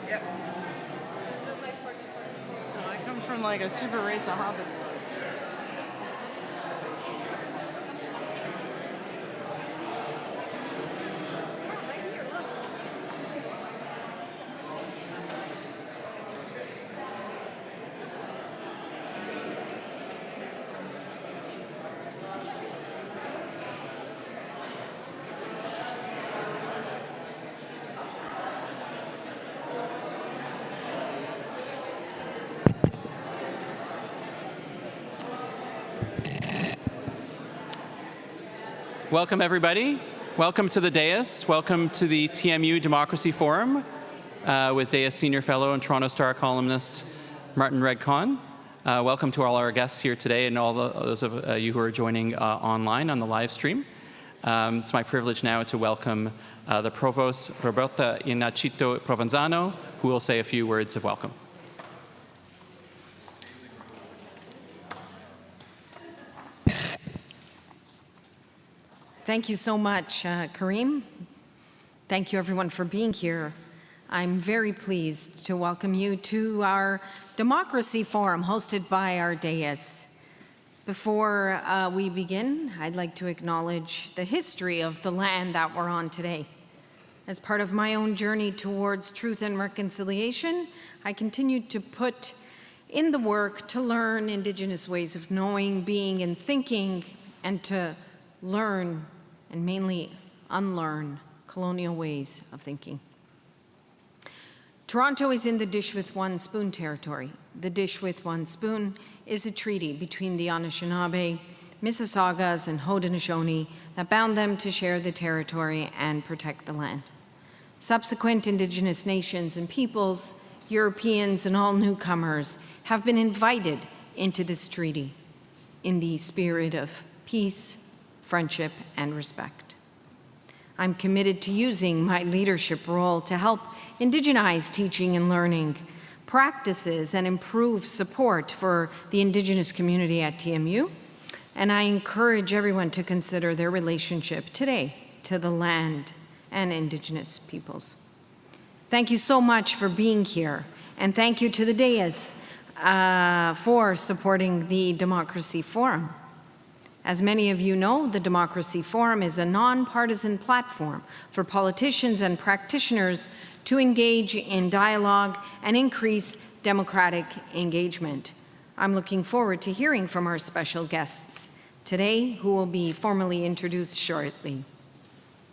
Yep. No, I come from like a super race of hobbits. Welcome, everybody. Welcome to the dais. Welcome to the TMU Democracy Forum with dais Senior Fellow and Toronto Star columnist Regg Cohn. Welcome to all our guests here today and all those of you who are joining online on the live stream. It's my privilege now to welcome the Provost, Roberta Iannacito Provenzano, who will say a few words of welcome. Thank you so much, Kareem. Thank you, everyone, for being here. I'm very pleased to welcome you to our Democracy Forum hosted by our dais. Before we begin, I'd like to acknowledge the history of the land that we're on today. As part of my own journey towards truth and reconciliation, I continued to put in the work to learn Indigenous ways of knowing, being, and thinking, and to learn and mainly unlearn colonial ways of thinking. Toronto is in the dish with one spoon territory. The dish with one spoon is a treaty between the Anishinaabe, Mississaugas, and Haudenosaunee that bound them to share the territory and protect the land. Subsequent Indigenous nations and peoples, Europeans, and all newcomers have been invited into this treaty in the spirit of peace, friendship, and respect. I'm committed to using my leadership role to help indigenize teaching and learning practices and improve support for the Indigenous community at TMU, and I encourage everyone to consider their relationship today to the land and Indigenous peoples. Thank you so much for being here, and thank you to the dais for supporting the Democracy Forum. As many of you know, the Democracy Forum is a nonpartisan platform for politicians and practitioners to engage in dialogue and increase democratic engagement. I'm looking forward to hearing from our special guests today, who will be formally introduced shortly.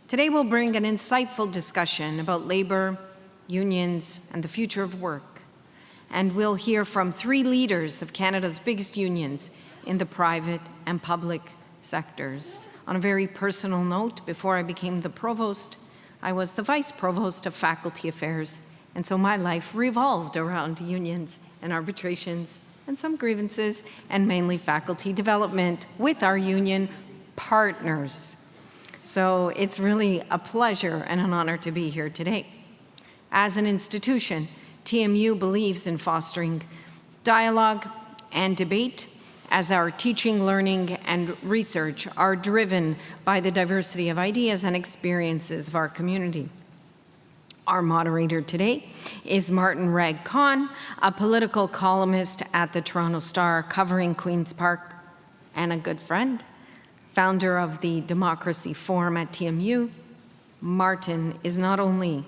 Today we'll bring an insightful discussion about labor, unions, and the future of work. And we'll hear from three leaders of Canada's biggest unions in the private and public sectors. On a very personal note, before I became the provost, I was the vice provost of faculty affairs, and so my life revolved around unions and arbitrations and some grievances, and mainly faculty development with our union partners. So it's really a pleasure and an honor to be here today. As an institution, TMU believes in fostering dialogue and debate, as our teaching, learning, and research are driven by the diversity of ideas and experiences of our community. Our moderator today is Regg Cohn, a political columnist at the Toronto Star covering Queen's Park, and a good friend, founder of the Democracy Forum at TMU. Martin is not only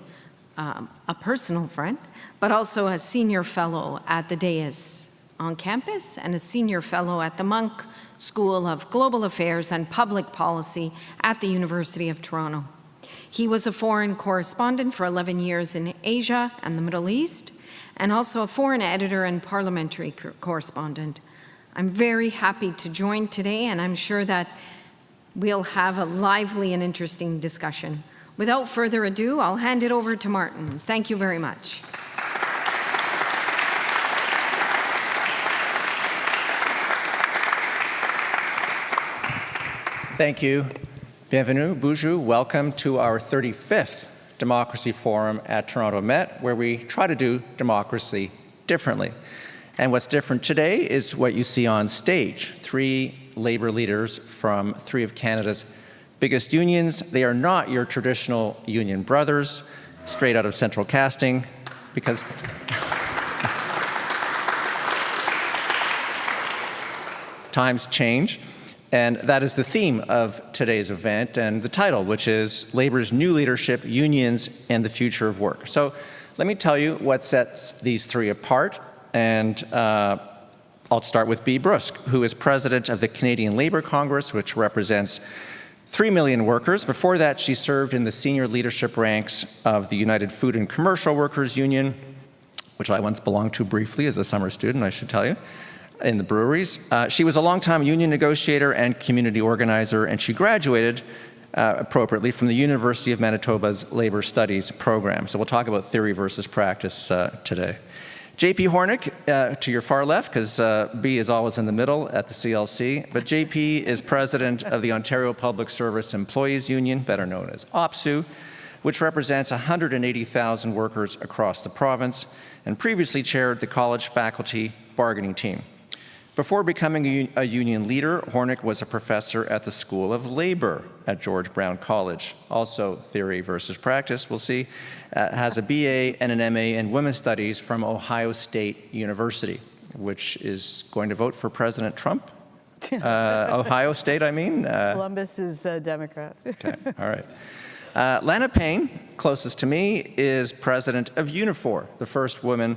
a personal friend, but also a senior fellow at the dais on campus and a senior fellow at the Monk School of Global Affairs and Public Policy at the University of Toronto. He was a foreign correspondent for 11 years in Asia and the Middle East, and also a foreign editor and parliamentary correspondent. I'm very happy to join today, and I'm sure that we'll have a lively and interesting discussion. Without further ado, I'll hand it over to Martin. Thank you very much. Thank you. Bienvenue, bonjour, welcome to our 35th Democracy Forum at Toronto Met, where we try to do democracy differently. And what's different today is what you see on stage. Three labor leaders from three of Canada's biggest unions. They are not your traditional union brothers, straight out of central casting. because times change. And that is the theme of today's event and the title, which is Labor's New Leadership, Unions, and the Future of Work. So let me tell you what sets these three apart. And I'll start with Bea Bruske, who is president of the Canadian Labour Congress, which represents 3 million workers. Before that, she served in the senior leadership ranks of the United Food and Commercial Workers Union, which I once belonged to briefly as a summer student, I should tell you, in the breweries. She was a longtime union negotiator and community organizer, and she graduated appropriately from the University of Manitoba's Labor Studies program. So we'll talk about theory versus practice today. JP Hornick, to your far left, because B is always in the middle at the CLC, but JP is president of the Ontario Public Service Employees Union, better known as OPSEU, which represents 180,000 workers across the province, and previously chaired the college faculty bargaining team. Before becoming a union leader, Hornick was a professor at the School of Labor at George Brown College. Also theory versus practice, we'll see. Has a BA and an MA in Women's Studies from Ohio State University, which is going to vote for President Trump. Ohio State, I mean. Columbus is a Democrat. Okay, all right. Lana, closest to me, is president of Unifor, the first woman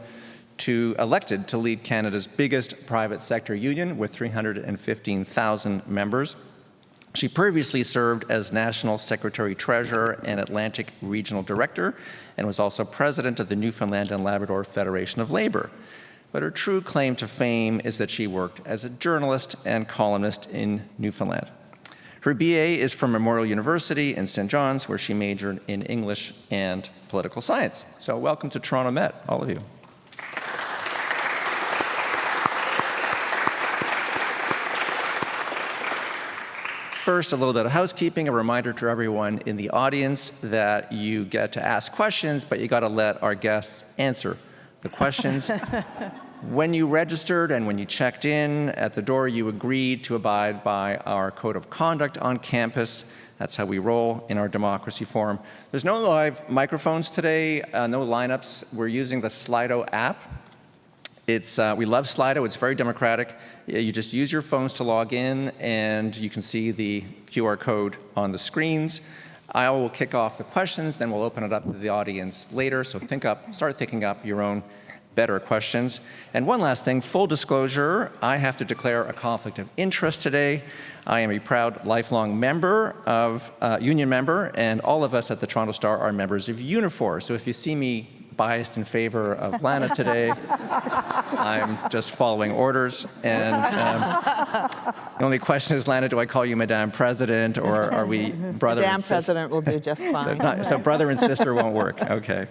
elected to lead Canada's biggest private sector union with 315,000 members. She previously served as National Secretary Treasurer and Atlantic Regional Director, and was also president of the Newfoundland and Labrador Federation of Labor. But her true claim to fame is that she worked as a journalist and columnist in Newfoundland. Her BA is from Memorial University in St. John's, where she majored in English and political science. So welcome to Toronto Met, all of you. First, a little bit of housekeeping, a reminder to everyone in the audience that you get to ask questions, but you got to let our guests answer the questions. When you registered and when you checked in at the door, you agreed to abide by our code of conduct on campus. That's how we roll in our Democracy Forum. There's no live microphones today, no lineups. We're using the Slido app. We love Slido. It's very democratic. You just use your phones to log in, and you can see the QR code on the screens. I will kick off the questions, then we'll open it up to the audience later. So start thinking up your own better questions. And one last thing, full disclosure, I have to declare a conflict of interest today. I am a proud lifelong union member, and all of us at the Toronto Star are members of Unifor. So if you see me biased in favor of Lana today, I'm just following orders. And the only question is, Lana, do I call you Madame President, or are we brother Madame and sister? President will do just fine. So brother and sister won't work. Okay.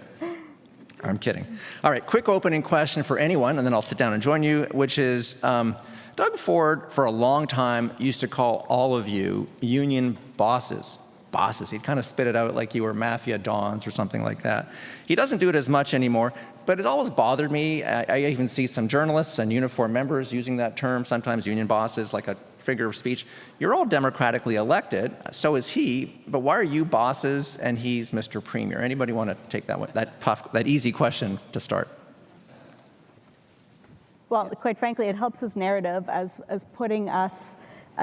I'm kidding. All right, quick opening question for anyone, and then I'll sit down and join you, which is, Doug Ford, for a long time, used to call all of you union bosses. He'd kind of spit it out like you were mafia dons or something like that. He doesn't do it as much anymore, but it always bothered me. I even see some journalists and Unifor members using that term, sometimes union bosses, like a figure of speech. You're all democratically elected, so is he, but why are you bosses and he's Mr. Premier? Anybody want to take that easy question to start? Well, quite frankly, it helps his narrative as putting us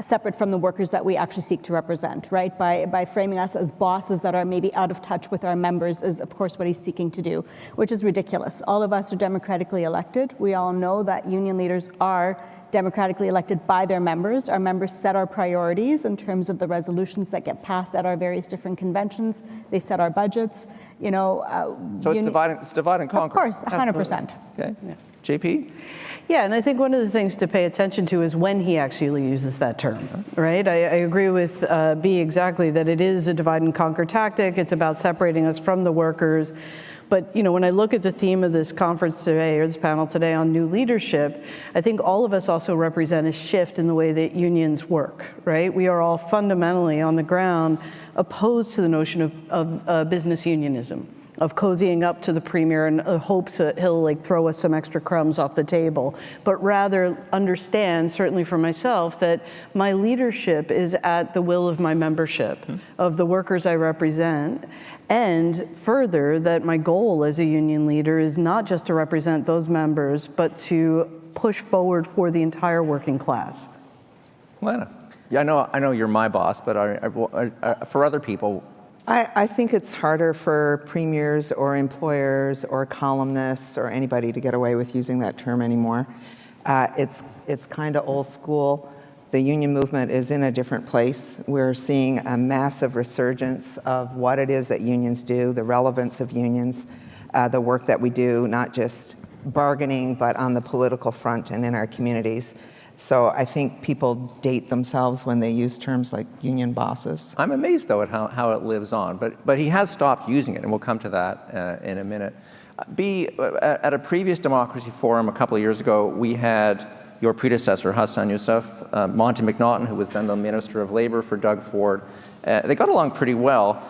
separate from the workers that we actually seek to represent, right? By framing us as bosses that are maybe out of touch with our members is, of course, what he's seeking to do, which is ridiculous. All of us are democratically elected. We all know that union leaders are democratically elected by their members. Our members set our priorities in terms of the resolutions that get passed at our various different conventions. They set our budgets. So it's divide and conquer. Of course, 100%. Okay. Yeah. JP? Yeah, and I think one of the things to pay attention to is when he actually uses that term, right? I agree with Bea exactly that it is a divide and conquer tactic. It's about separating us from the workers. But when I look at the theme of this conference today, or this panel today on new leadership, I think all of us also represent a shift in the way that unions work, right? We are all fundamentally on the ground opposed to the notion of business unionism, of cozying up to the Premier in hopes that he'll throw us some extra crumbs off the table, but rather understand, certainly for myself, that my leadership is at the will of my membership, of the workers I represent, And further, that my goal as a union leader is not just to represent those members, but to push forward for the entire working class. Lana, yeah, I know you're my boss, but for other people, I think it's harder for premiers or employers or columnists or anybody to get away with using that term anymore. It's kind of old school. The union movement is in a different place. We're seeing a massive resurgence of what it is that unions do, the relevance of unions, the work that we do, not just bargaining, but on the political front and in our communities. So I think people date themselves when they use terms like union bosses. I'm amazed, though, at how it lives on. But he has stopped using it, and we'll come to that in a minute. Bea, at a previous Democracy Forum a couple of years ago, we had your predecessor, Hassan Youssef, Monty McNaughton, who was then the Minister of Labor for Doug Ford. They got along pretty well.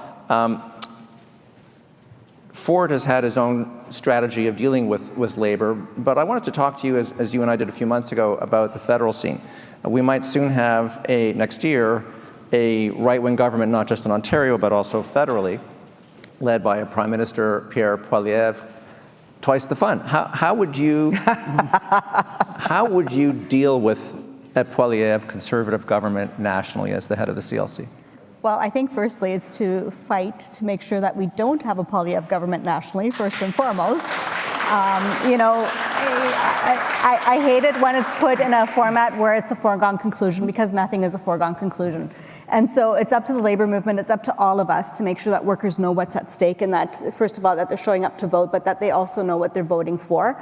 Ford has had his own strategy of dealing with labor, but I wanted to talk to you, as you and I did a few months ago, about the federal scene. We might soon have, next year, a right-wing government, not just in Ontario, but also federally, led by a Prime Minister, Pierre Poilievre. Twice the fun. How would you deal with a Poilievre conservative government nationally as the head of the CLC? Well, I think firstly it's to fight to make sure that we don't have a Poilievre government nationally, first and foremost. I hate it when it's put in a format where it's a foregone conclusion, because nothing is a foregone conclusion. And so it's up to the labor movement, it's up to all of us to make sure that workers know what's at stake, and that, first of all, that they're showing up to vote, but that they also know what they're voting for.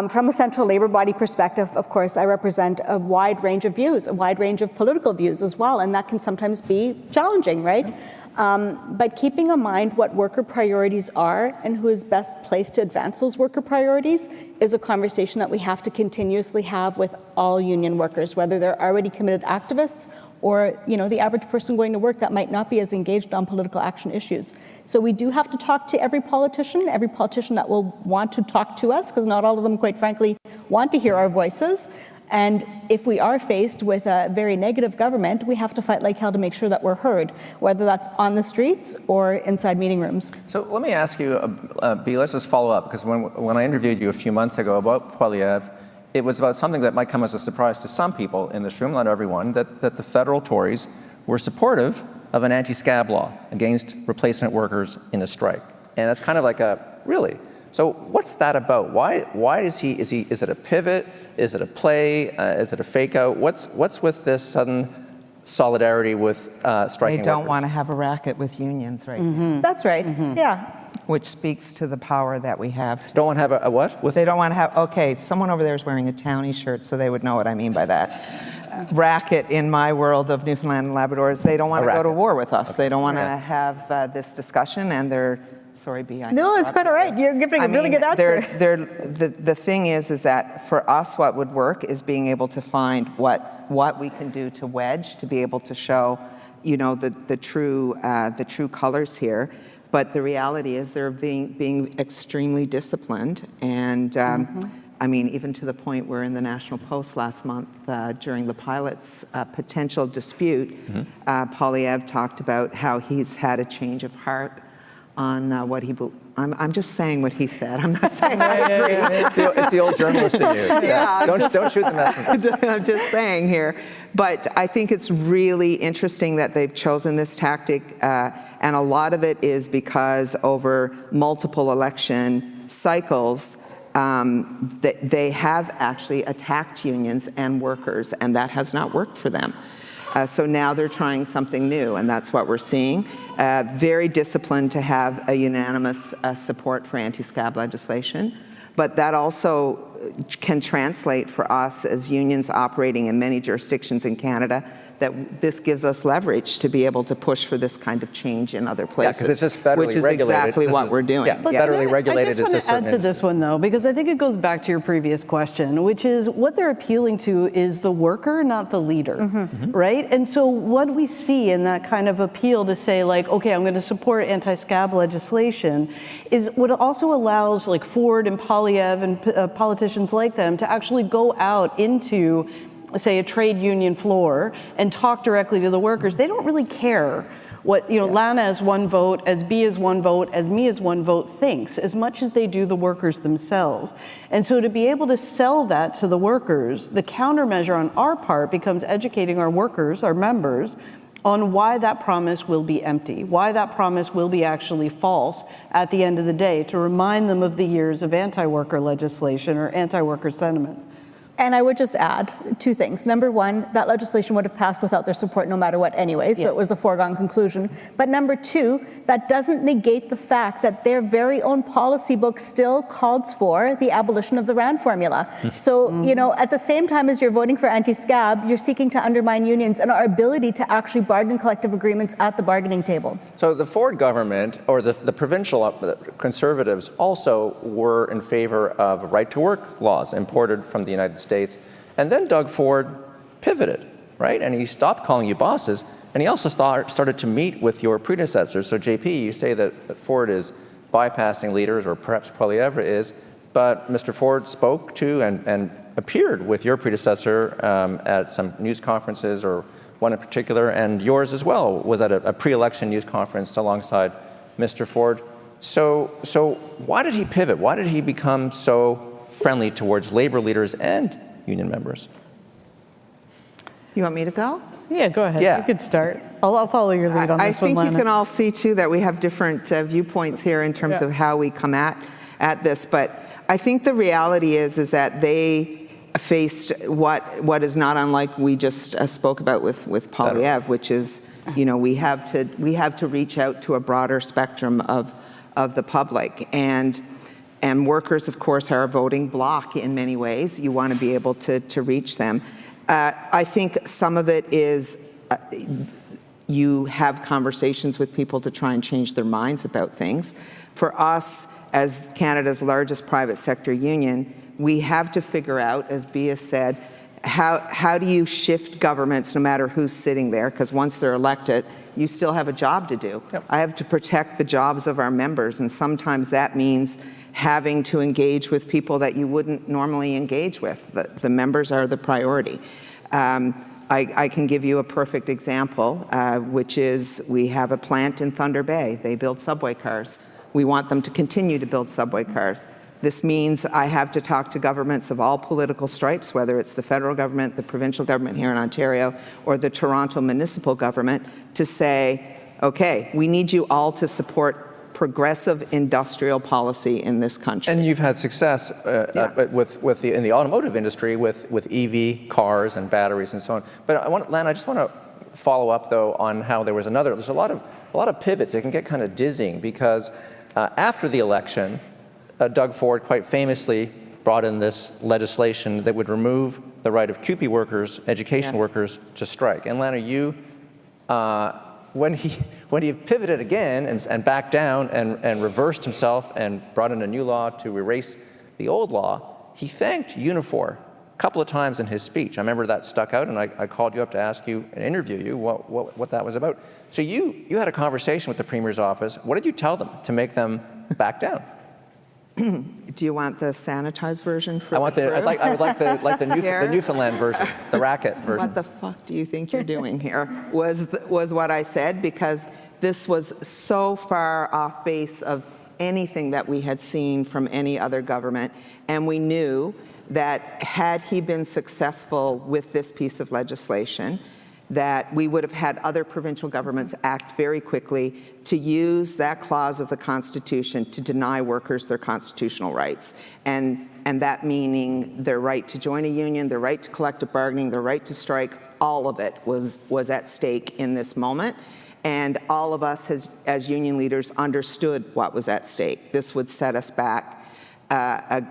From a central labor body perspective, of course, I represent a wide range of views, a wide range of political views as well, and that can sometimes be challenging, right? But keeping in mind what worker priorities are and who is best placed to advance those worker priorities is a conversation that we have to continuously have with all union workers, whether they're already committed activists or the average person going to work that might not be as engaged on political action issues. So we do have to talk to every politician that will want to talk to us, because not all of them, quite frankly, want to hear our voices. And if we are faced with a very negative government, we have to fight like hell to make sure that we're heard, whether that's on the streets or inside meeting rooms. So let me ask you, Bea, let's just follow up, because when I interviewed you a few months ago about Poilievre, it was about something that might come as a surprise to some people in this room, not everyone, that the federal Tories were supportive of an anti-scab law against replacement workers in a strike. And that's kind of like really? So what's that about? Why is it a pivot? Is it a play? Is it a fake out? What's with this sudden solidarity with striking They don't workers? want to have a racket with unions right now, That's right, yeah. which speaks to the power that we have. Don't want to have a what? They don't want to have, okay, someone over there is wearing a townie shirt, so they would know what I mean by that. Racket in my world of Newfoundland and Labrador is they don't want to go to racket. war with us. Okay. They don't want to Yeah. have this discussion, and they're, sorry, Bea. No, it's quite all right. You're giving a really good answer. The thing is that for us, what would work is being able to find what we can do to wedge, to be able to show, the true colors here. But the reality is they're being extremely disciplined, and I mean, even to the point where in the National Post last month, during the pilots' potential dispute, Poilievre talked about how he's had a change of heart on what he believes. I'm just saying what he said. I'm not saying I agree. It's the old journalist in you. Yeah, Don't shoot the messenger. I'm just saying here. But I think it's really interesting that they've chosen this tactic, and a lot of it is because over multiple election cycles, they have actually attacked unions and workers, and that has not worked for them. So now they're trying something new, and that's what we're seeing. Very disciplined to have a unanimous support for anti-scab legislation, but that also can translate for us as unions operating in many jurisdictions in Canada, that this gives us leverage to be able to push for this kind of change in other places. Yeah, because it's just federally which is regulated. exactly what we're doing. Yeah, federally regulated is I a just want certain to add to this one, though, because I think it goes back to your previous question, which is what they're appealing to is the worker, not the leader, right? And so what we see in that kind of appeal to say, like, okay, I'm going to support anti-scab legislation, is what also allows, like, Ford and Poilievre and politicians like them to actually go out into, say, a trade union floor and talk directly to the workers. They don't really care what, Lana as one vote, as Bea as one vote, as me as one vote thinks, as much as they do the workers themselves. And so to be able to sell that to the workers, the countermeasure on our part becomes educating our workers, our members, on why that promise will be empty, why that promise will be actually false at the end of the day, to remind them of the years of anti-worker legislation or anti-worker sentiment. And I would just add two things. Number one, that legislation would have passed without their support no matter what anyway, so Yes. it was a foregone conclusion. But number two, that doesn't negate the fact that their very own policy book still calls for the abolition of the RAND formula. So, at the same time as you're voting for anti-scab, you're seeking to undermine unions and our ability to actually bargain collective agreements at the bargaining table. So the Ford government, or the provincial conservatives, also were in favor of right-to-work laws imported from the United States. And then Doug Ford pivoted, right? And he stopped calling you bosses, and he also started to meet with your predecessors. So JP, you say that Ford is bypassing leaders, or perhaps probably ever is, but Mr. Ford spoke to and appeared with your predecessor at some news conferences, or one in particular, and yours as well was at a pre-election news conference alongside Mr. Ford. So why did he pivot? Why did he become so friendly towards labor leaders and union members? You want me to go? Yeah, go ahead. Yeah. You could start. I'll follow your lead on I this one, think you Lana. can all see, too, that we have different viewpoints here in terms of how we come at this. But I think the reality is that they faced what is not unlike we just spoke about with Polyev, which is, we have to reach out to a broader spectrum of the public. And workers, of course, are a voting bloc in many ways. You want to be able to reach them. I think some of it is you have conversations with people to try and change their minds about things. For us, as Canada's largest private sector union, we have to figure out, as Bea said, how do you shift governments no matter who's sitting there? Because once they're elected, you still have a job to do. Yep. I have to protect the jobs of our members, and sometimes that means having to engage with people that you wouldn't normally engage with. The members are the priority. I can give you a perfect example, which is we have a plant in Thunder Bay. They build subway cars. We want them to continue to build subway cars. This means I have to talk to governments of all political stripes, whether it's the federal government, the provincial government here in Ontario, or the Toronto municipal government, to say, okay, we need you all to support progressive industrial policy in this country. And you've had success in the automotive industry with EV cars and batteries and so on. But Lana, I just want to follow up though on how there's a lot of pivots. It can get kind of dizzying because after the election, Doug Ford quite famously brought in this legislation that would remove the right of CUPE workers, education workers, to strike. And Lana, you, when he pivoted again and backed down and reversed himself and brought in a new law to erase the old law, he thanked Unifor a couple of times in his speech. I remember that stuck out, and I called you up to ask you and interview you what that was about. So you had a conversation with the Premier's office. What did you tell them to make them back down? Do you want the sanitized version for I would like the Newfoundland version, the racket version. What the fuck do you think you're doing here? Was what I said, because this was so far off base of anything that we had seen from any other government, and we knew that had he been successful with this piece of legislation, that we would have had other provincial governments act very quickly to use that clause of the Constitution to deny workers their constitutional rights. And that meaning their right to join a union, their right to collective bargaining, their right to strike, all of it was at stake in this moment. And all of us as union leaders understood what was at stake. This would set us back a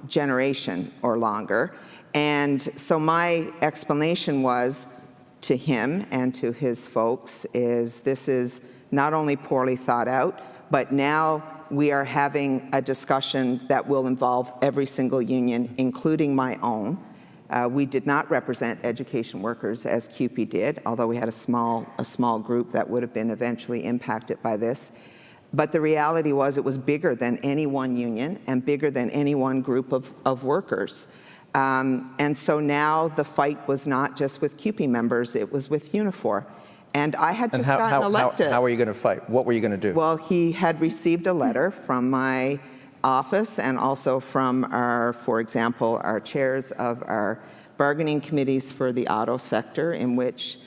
generation or longer. And so my explanation was to him and to his folks is this is not only poorly thought out, but now we are having a discussion that will involve every single union, including my own. We did not represent education workers as CUPE did, although we had a small group that would have been eventually impacted by this. But the reality was it was bigger than any one union and bigger than any one group of workers. And so now the fight was not just with CUPE members, it was with Unifor. And I had And just gotten elected. how were you going to fight? What were you going to do? Well, he had received a letter from my office and also from our, for example, our chairs of our bargaining committees for the auto sector, in which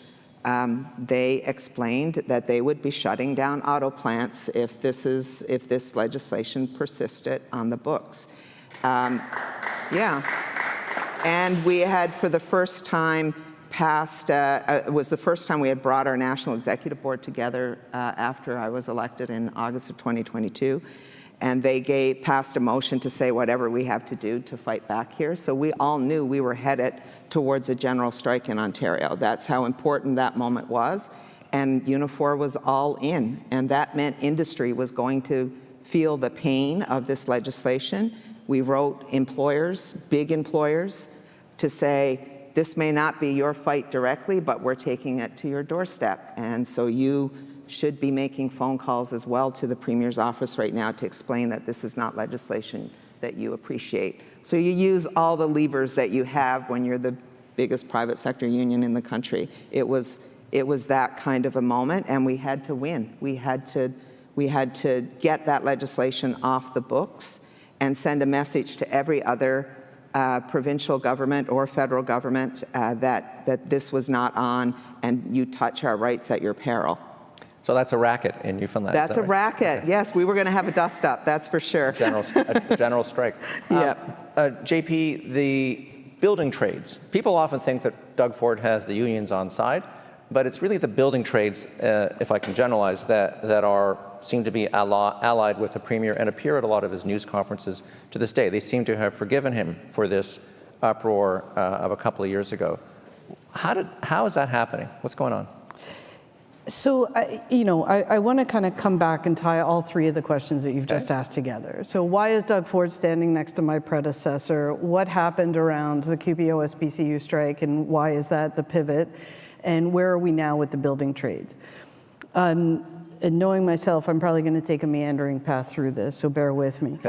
they explained that they would be shutting down auto plants if this legislation persisted on the books. Yeah. And we had, for the first time, it was the first time we had brought our National Executive Board together after I was elected in August of 2022. And they passed a motion to say whatever we have to do to fight back here. So we all knew we were headed towards a general strike in Ontario. That's how important that moment was. And Unifor was all in. And that meant industry was going to feel the pain of this legislation. We wrote employers, big employers, to say, this may not be your fight directly, but we're taking it to your doorstep. And so you should be making phone calls as well to the Premier's office right now to explain that this is not legislation that you appreciate. So you use all the levers that you have when you're the biggest private sector union in the country. It was that kind of a moment, and we had to win. We had to get that legislation off the books and send a message to every other provincial government or federal government that this was not on, and you touch our rights at your peril. So that's a racket in Newfoundland. That's a racket. Okay. Yes, we were going to have a dust-up, that's for sure. A general strike. Yep. JP, the building trades. People often think that Doug Ford has the unions on side, but it's really the building trades, if I can generalize, that seem to be allied with the Premier and appear at a lot of his news conferences to this day. They seem to have forgiven him for this uproar of a couple of years ago. How is that happening? What's going on? So, I want to kind of come back and tie all three of the questions that you've just asked together. So why is Doug Ford standing next to my predecessor? What happened around the QPO-SBCU strike, and why is that the pivot? And where are we now with the building trades? And knowing myself, I'm probably going to take a meandering path through this, so bear with me.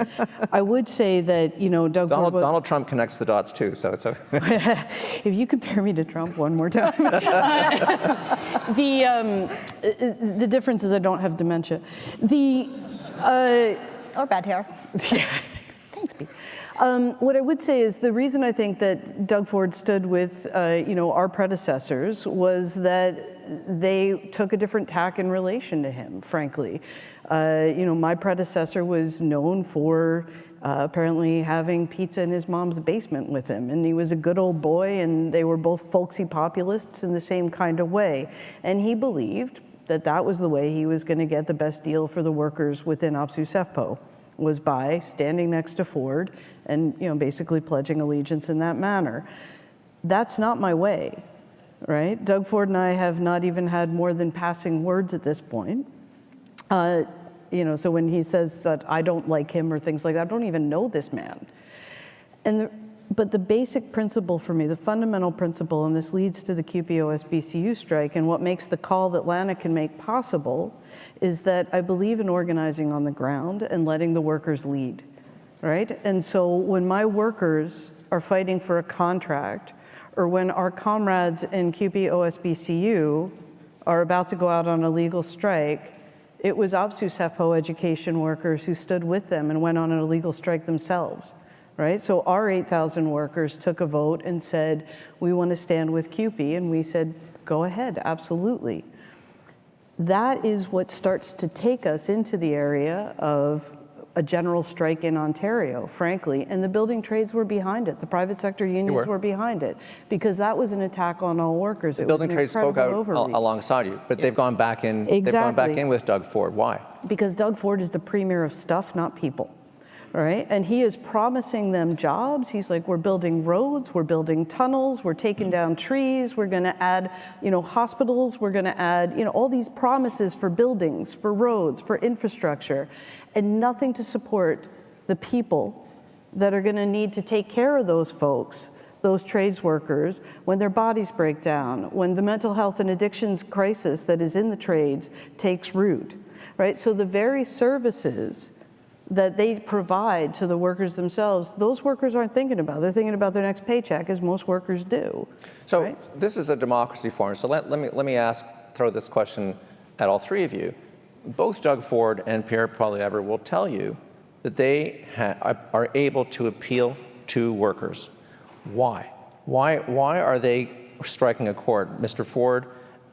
I would say that, Donald Trump connects the dots too, so it's okay. If you compare me to Trump one more time. The difference is I don't have dementia. Or bad hair. Thanks, Bea. What I would say is the reason I think that Doug Ford stood with, our predecessors was that they took a different tack in relation to him, frankly. My predecessor was known for apparently having pizza in his mom's basement with him, and he was a good old boy, and they were both folksy populists in the same kind of way. And he believed that that was the way he was going to get the best deal for the workers within OPSEU-CEFPO, was by standing next to Ford and basically pledging allegiance in that manner. That's not my way, right? Doug Ford and I have not even had more than passing words at this point. So when he says that I don't like him or things like that, I don't even know this man. But the basic principle for me, the fundamental principle, and this leads to the QPO-SBCU strike, and what makes the call that Lana can make possible, is that I believe in organizing on the ground and letting the workers lead, right? And so when my workers are fighting for a contract, or when our comrades in QPO-SBCU are about to go out on a legal strike, it was OPSEU-CEFPO education workers who stood with them and went on an illegal strike themselves. Right? So our 8,000 workers took a vote and said, we want to stand with CUPE, and we said, go ahead, absolutely. That is what starts to take us into the area of a general strike in Ontario, frankly, and the building trades were behind it. The private sector unions were behind it, because that was an attack on all workers. The building trades spoke out alongside you, but they've gone back in. Exactly. They've gone back in with Doug Ford. Why? Because Doug Ford is the premier of stuff, not people. Right? And he is promising them jobs. He's like, we're building roads, we're building tunnels, we're taking down trees, we're going to add, hospitals, we're going to add, all these promises for buildings, for roads, for infrastructure, and nothing to support the people that are going to need to take care of those folks, those trades workers, when their bodies break down, when the mental health and addictions crisis that is in the trades takes root, right? So the very services that they provide to the workers themselves, those workers aren't thinking about. They're thinking about their next paycheck, as most workers do. So right? This is a democracy forum. So let me ask throw this question at all three of you. Both Doug Ford and Pierre Poilievre will tell you that they are able to appeal to workers. Why? Why are they striking a chord? Mr. Ford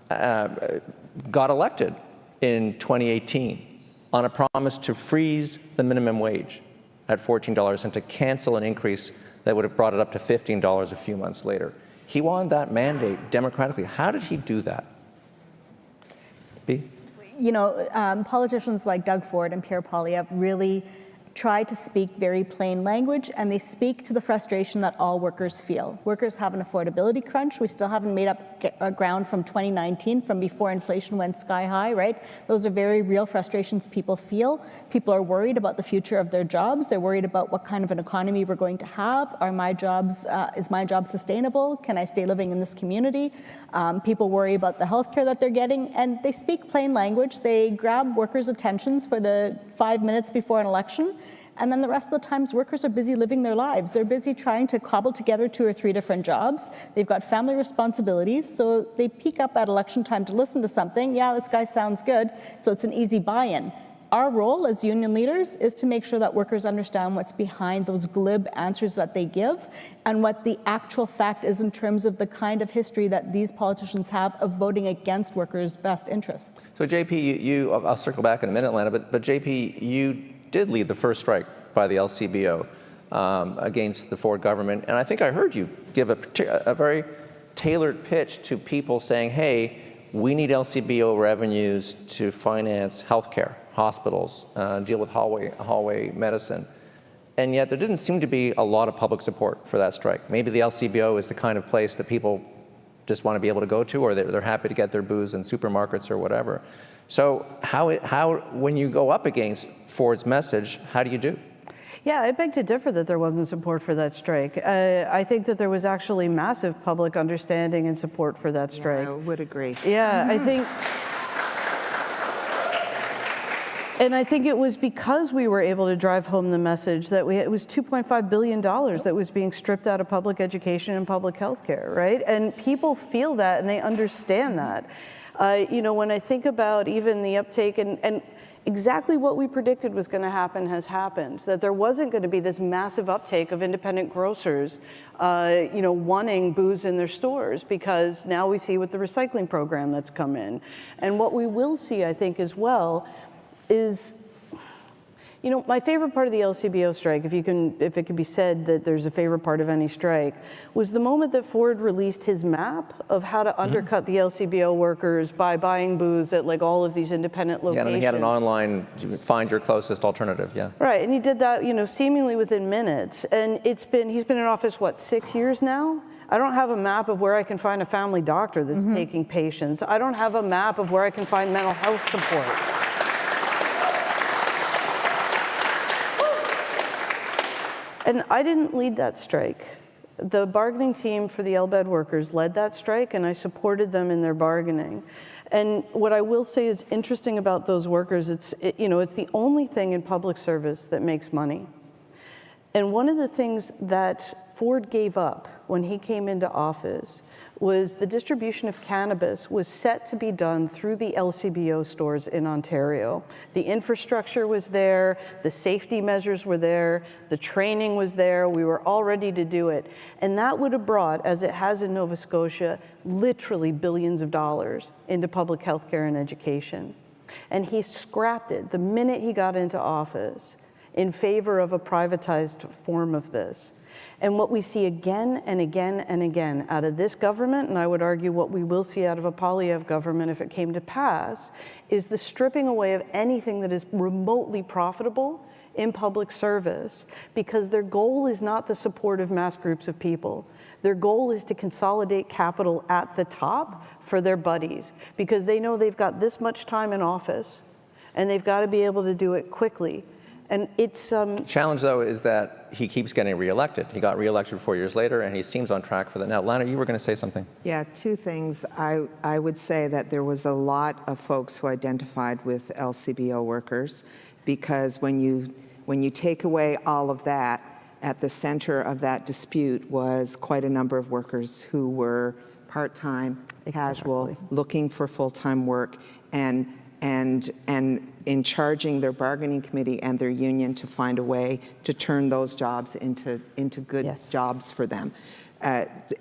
got elected in 2018 on a promise to freeze the minimum wage at $14 and to cancel an increase that would have brought it up to $15 a few months later. He won that mandate democratically. How did he do that? Bea? You know, politicians like Doug Ford and Pierre Poilievre really try to speak very plain language, and they speak to the frustration that all workers feel. Workers have an affordability crunch. We still haven't made up ground from 2019, from before inflation went sky high, right? Those are very real frustrations people feel. People are worried about the future of their jobs. They're worried about what kind of an economy we're going to have. Are my jobs, is my job sustainable? Can I stay living in this community? People worry about the healthcare that they're getting, and they speak plain language. They grab workers' attentions for the 5 minutes before an election. And then the rest of the times, workers are busy living their lives. They're busy trying to cobble together 2 or 3 different jobs. They've got family responsibilities, so they peek up at election time to listen to something. Yeah, this guy sounds good, so it's an easy buy-in. Our role as union leaders is to make sure that workers understand what's behind those glib answers that they give and what the actual fact is in terms of the kind of history that these politicians have of voting against workers' best interests. So JP, I'll circle back in a minute, Lana, but JP, you did lead the first strike by the LCBO against the Ford government. And I think I heard you give a very tailored pitch to people saying, hey, we need LCBO revenues to finance healthcare, hospitals, deal with hallway medicine. And yet there didn't seem to be a lot of public support for that strike. Maybe the LCBO is the kind of place that people just want to be able to go to, or they're happy to get their booze in supermarkets or whatever. So how when you go up against Ford's message, how do you do? Yeah, I beg to differ that there wasn't support for that strike. I think that there was actually massive public understanding and support for that strike. Yeah, I would agree. Yeah, I think, and I think it was because we were able to drive home the message that it was $2.5 billion that was being stripped out of public education and public health care, right? And people feel that and they understand that. You know, when I think about even the uptake and exactly what we predicted was going to happen has happened, that there wasn't going to be this massive uptake of independent grocers, you know, wanting booze in their stores, because now we see with the recycling program that's come in. And what we will see, I think, as well is, you know, my favorite part of the LCBO strike, if it could be said that there's a favorite part of any strike, was the moment that Ford released his map of how to undercut the LCBO workers by buying booze at like all of these independent locations. Yeah, and he had an online, find your closest alternative, yeah. Right, and he did that, you know, seemingly within minutes. And he's been in office, what, 6 years now? I don't have a map of where I can find a family doctor that's taking patients. I don't have a map of where I can find mental health support. And I didn't lead that strike. The bargaining team for the LBED workers led that strike, and I supported them in their bargaining. And what I will say is interesting about those workers, it's the only thing in public service that makes money. And one of the things that Ford gave up when he came into office was the distribution of cannabis was set to be done through the LCBO stores in Ontario. The infrastructure was there, the safety measures were there, the training was there, we were all ready to do it. And that would have brought, as it has in Nova Scotia, literally billions of dollars into public health care and education. And he scrapped it the minute he got into office in favor of a privatized form of this. And what we see again and again and again out of this government, and I would argue what we will see out of a Poilievre government if it came to pass, is the stripping away of anything that is remotely profitable in public service, because their goal is not the support of mass groups of people. Their goal is to consolidate capital at the top for their buddies, because they know they've got this much time in office and they've got to be able to do it quickly. And it's challenge, though, is that he keeps getting reelected. He got reelected 4 years later, and he seems on track for that now. Lana, you were going to say something. Yeah, 2 things. I would say that there was a lot of folks who identified with LCBO workers, because when you take away all of that, at the center of that dispute was quite a number of workers who were part-time, casual, looking for full-time work, and in charging their bargaining committee and their union to find a way to turn those jobs into good jobs for them.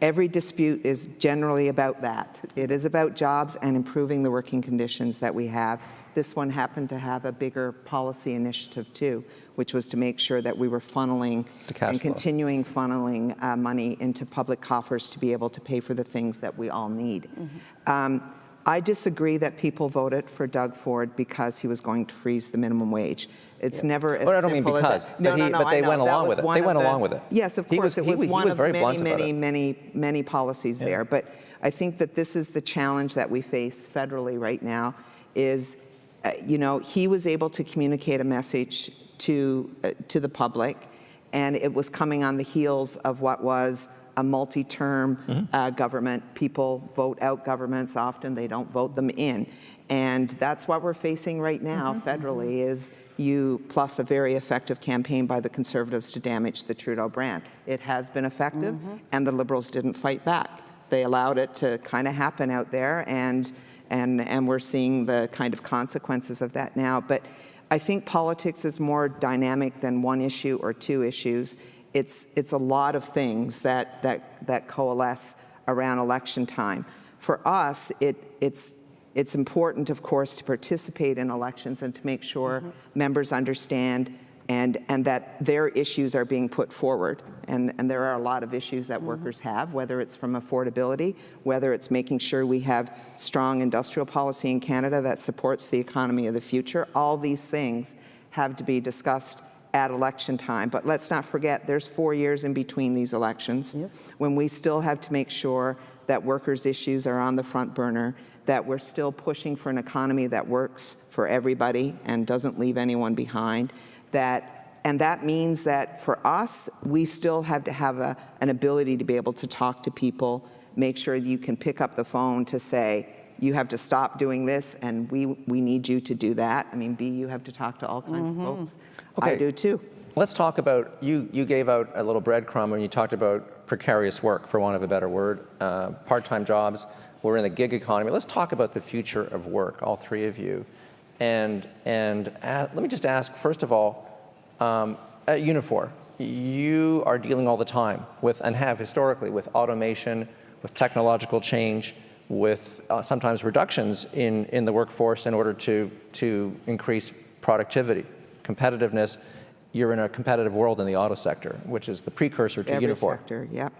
Every dispute is generally about that. It is about jobs and improving the working conditions that we have. This one happened to have a bigger policy initiative too, which was to make sure that we were funneling and continuing funneling money into public coffers to be able to pay for the things that we all need. I disagree that people voted for Doug Ford because he was going to freeze the minimum wage. It's never as simple as that. I don't mean because, but they went along with it. They went along with it. Yes, of course, it was one of many policies there. But I think that this is the challenge that we face federally right now is, he was able to communicate a message to the public, and it was coming on the heels of what was a multi-term government. People vote out governments often, they don't vote them in. And that's what we're facing right now federally is you plus a very effective campaign by the Conservatives to damage the Trudeau brand. It has been effective, and the Liberals didn't fight back. They allowed it to kind of happen out there, and we're seeing the kind of consequences of that now. But I think politics is more dynamic than one issue or two issues. It's a lot of things that coalesce around election time. For us, it's important, of course, to participate in elections and to make sure members understand and that their issues are being put forward. And there are a lot of issues that workers have, whether it's from affordability, whether it's making sure we have strong industrial policy in Canada that supports the economy of the future. All these things have to be discussed at election time. But let's not forget, there's 4 years in between these elections when we still have to make sure that workers' issues are on the front burner, that we're still pushing for an economy that works for everybody and doesn't leave anyone behind. And that means that for us, we still have to have an ability to be able to talk to people, make sure you can pick up the phone to say, you have to stop doing this, and we need you to do that. I mean, Bea, you have to talk to all kinds of folks. Okay. I do too. Let's talk about, you gave out a little breadcrumb when you talked about precarious work, for want of a better word, part-time jobs. We're in the gig economy. Let's talk about the future of work, all three of you. And let me just ask, first of all, at Unifor, you are dealing all the time with, and have historically, with automation, with technological change, with sometimes reductions in the workforce in order to increase productivity, competitiveness. You're in a competitive world in the auto sector, which is the precursor to Every Unifor. sector, yep.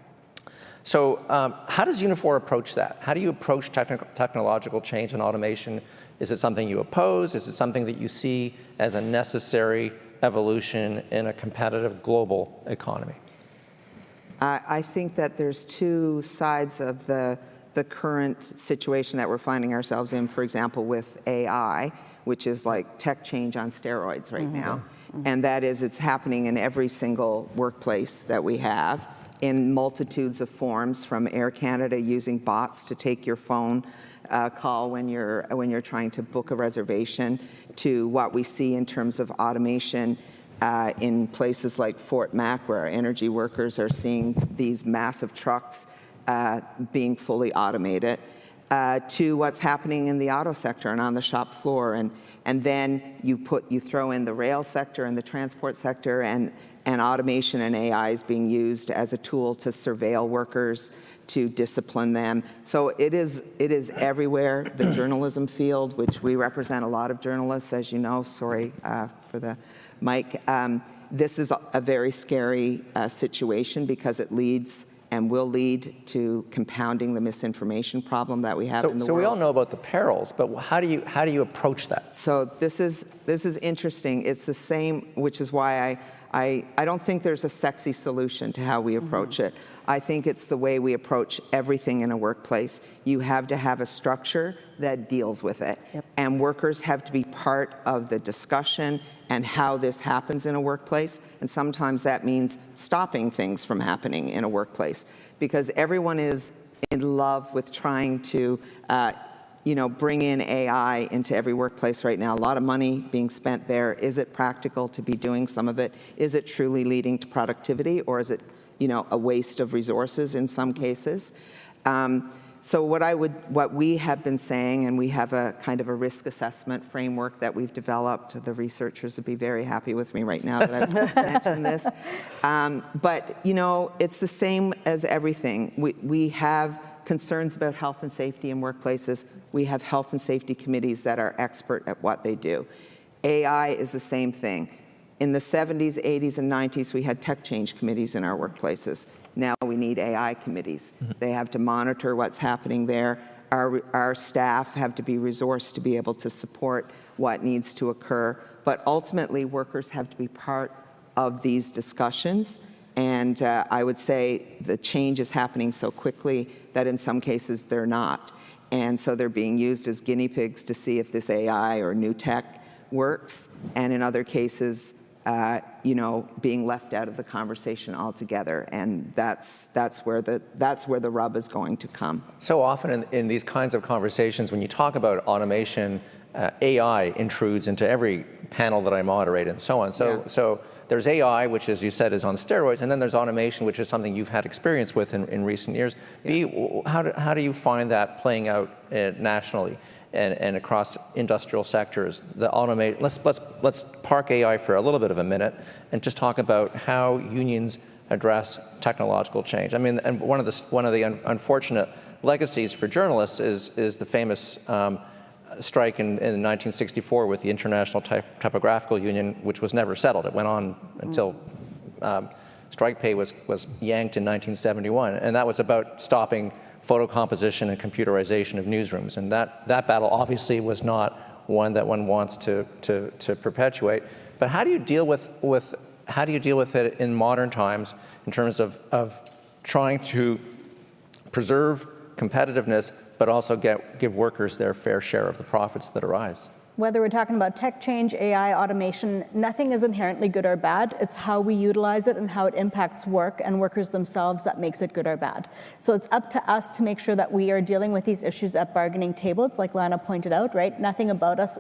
So how does Unifor approach that? How do you approach technological change and automation? Is it something you oppose? Is it something that you see as a necessary evolution in a competitive global economy? I think that there's two sides of the current situation that we're finding ourselves in, for example, with AI, which is like tech change on steroids right now. And that is, it's happening in every single workplace that we have in multitudes of forms, from Air Canada using bots to take your phone call when you're trying to book a reservation, to what we see in terms of automation in places like Fort Mac, where our energy workers are seeing these massive trucks being fully automated, to what's happening in the auto sector and on the shop floor. And then you throw in the rail sector and the transport sector, and automation and AI is being used as a tool to surveil workers, to discipline them. So it is everywhere. The journalism field, which we represent a lot of journalists, as you know, sorry for the mic. This is a very scary situation because it leads and will lead to compounding the misinformation problem that we have in the world. So we all know about the perils, but how do you approach that? So this is interesting. It's the same, which is why I don't think there's a sexy solution to how we approach it. I think it's the way we approach everything in a workplace. You have to have a structure that deals with it. And workers have to be part of the discussion and how this happens in a workplace. And sometimes that means stopping things from happening in a workplace, because everyone is in love with trying to bring in AI into every workplace right now. A lot of money being spent there. Is it practical to be doing some of it? Is it truly leading to productivity, or is it a waste of resources in some cases? So what we have been saying, and we have a kind of a risk assessment framework that we've developed. The researchers would be very happy with me right now that I've mentioned this. But it's the same as everything. We have concerns about health and safety in workplaces. We have health and safety committees that are expert at what they do. AI is the same thing. In the 70s, 80s, and 90s, we had tech change committees in our workplaces. Now we need AI committees. They have to monitor what's happening there. Our staff have to be resourced to be able to support what needs to occur. But ultimately, workers have to be part of these discussions. And I would say the change is happening so quickly that in some cases they're not. And so they're being used as guinea pigs to see if this AI or new tech works. And in other cases, being left out of the conversation altogether, and that's where the rub is going to come. So often in these kinds of conversations, when you talk about automation, AI intrudes into every panel that I moderate and so on. So there's AI, which, as you said, is on steroids, and then there's automation, which is something you've had experience with in recent years. Yeah. Bea, how do you find that playing out nationally? And across industrial sectors, let's park AI for a little bit of a minute and just talk about how unions address technological change. I mean, and one of the unfortunate legacies for journalists is the famous strike in 1964 with the International Typographical Union, which was never settled. It went on until strike pay was yanked in 1971, and that was about stopping photo composition and computerization of newsrooms. And that battle obviously was not one that one wants to perpetuate. But how do you deal with it in modern times in terms of trying to preserve competitiveness, but also give workers their fair share of the profits that arise? Whether we're talking about tech change, AI, automation, nothing is inherently good or bad. It's how we utilize it and how it impacts work and workers themselves that makes it good or bad. So it's up to us to make sure that we are dealing with these issues at bargaining tables, like Lana pointed out, right? Nothing about us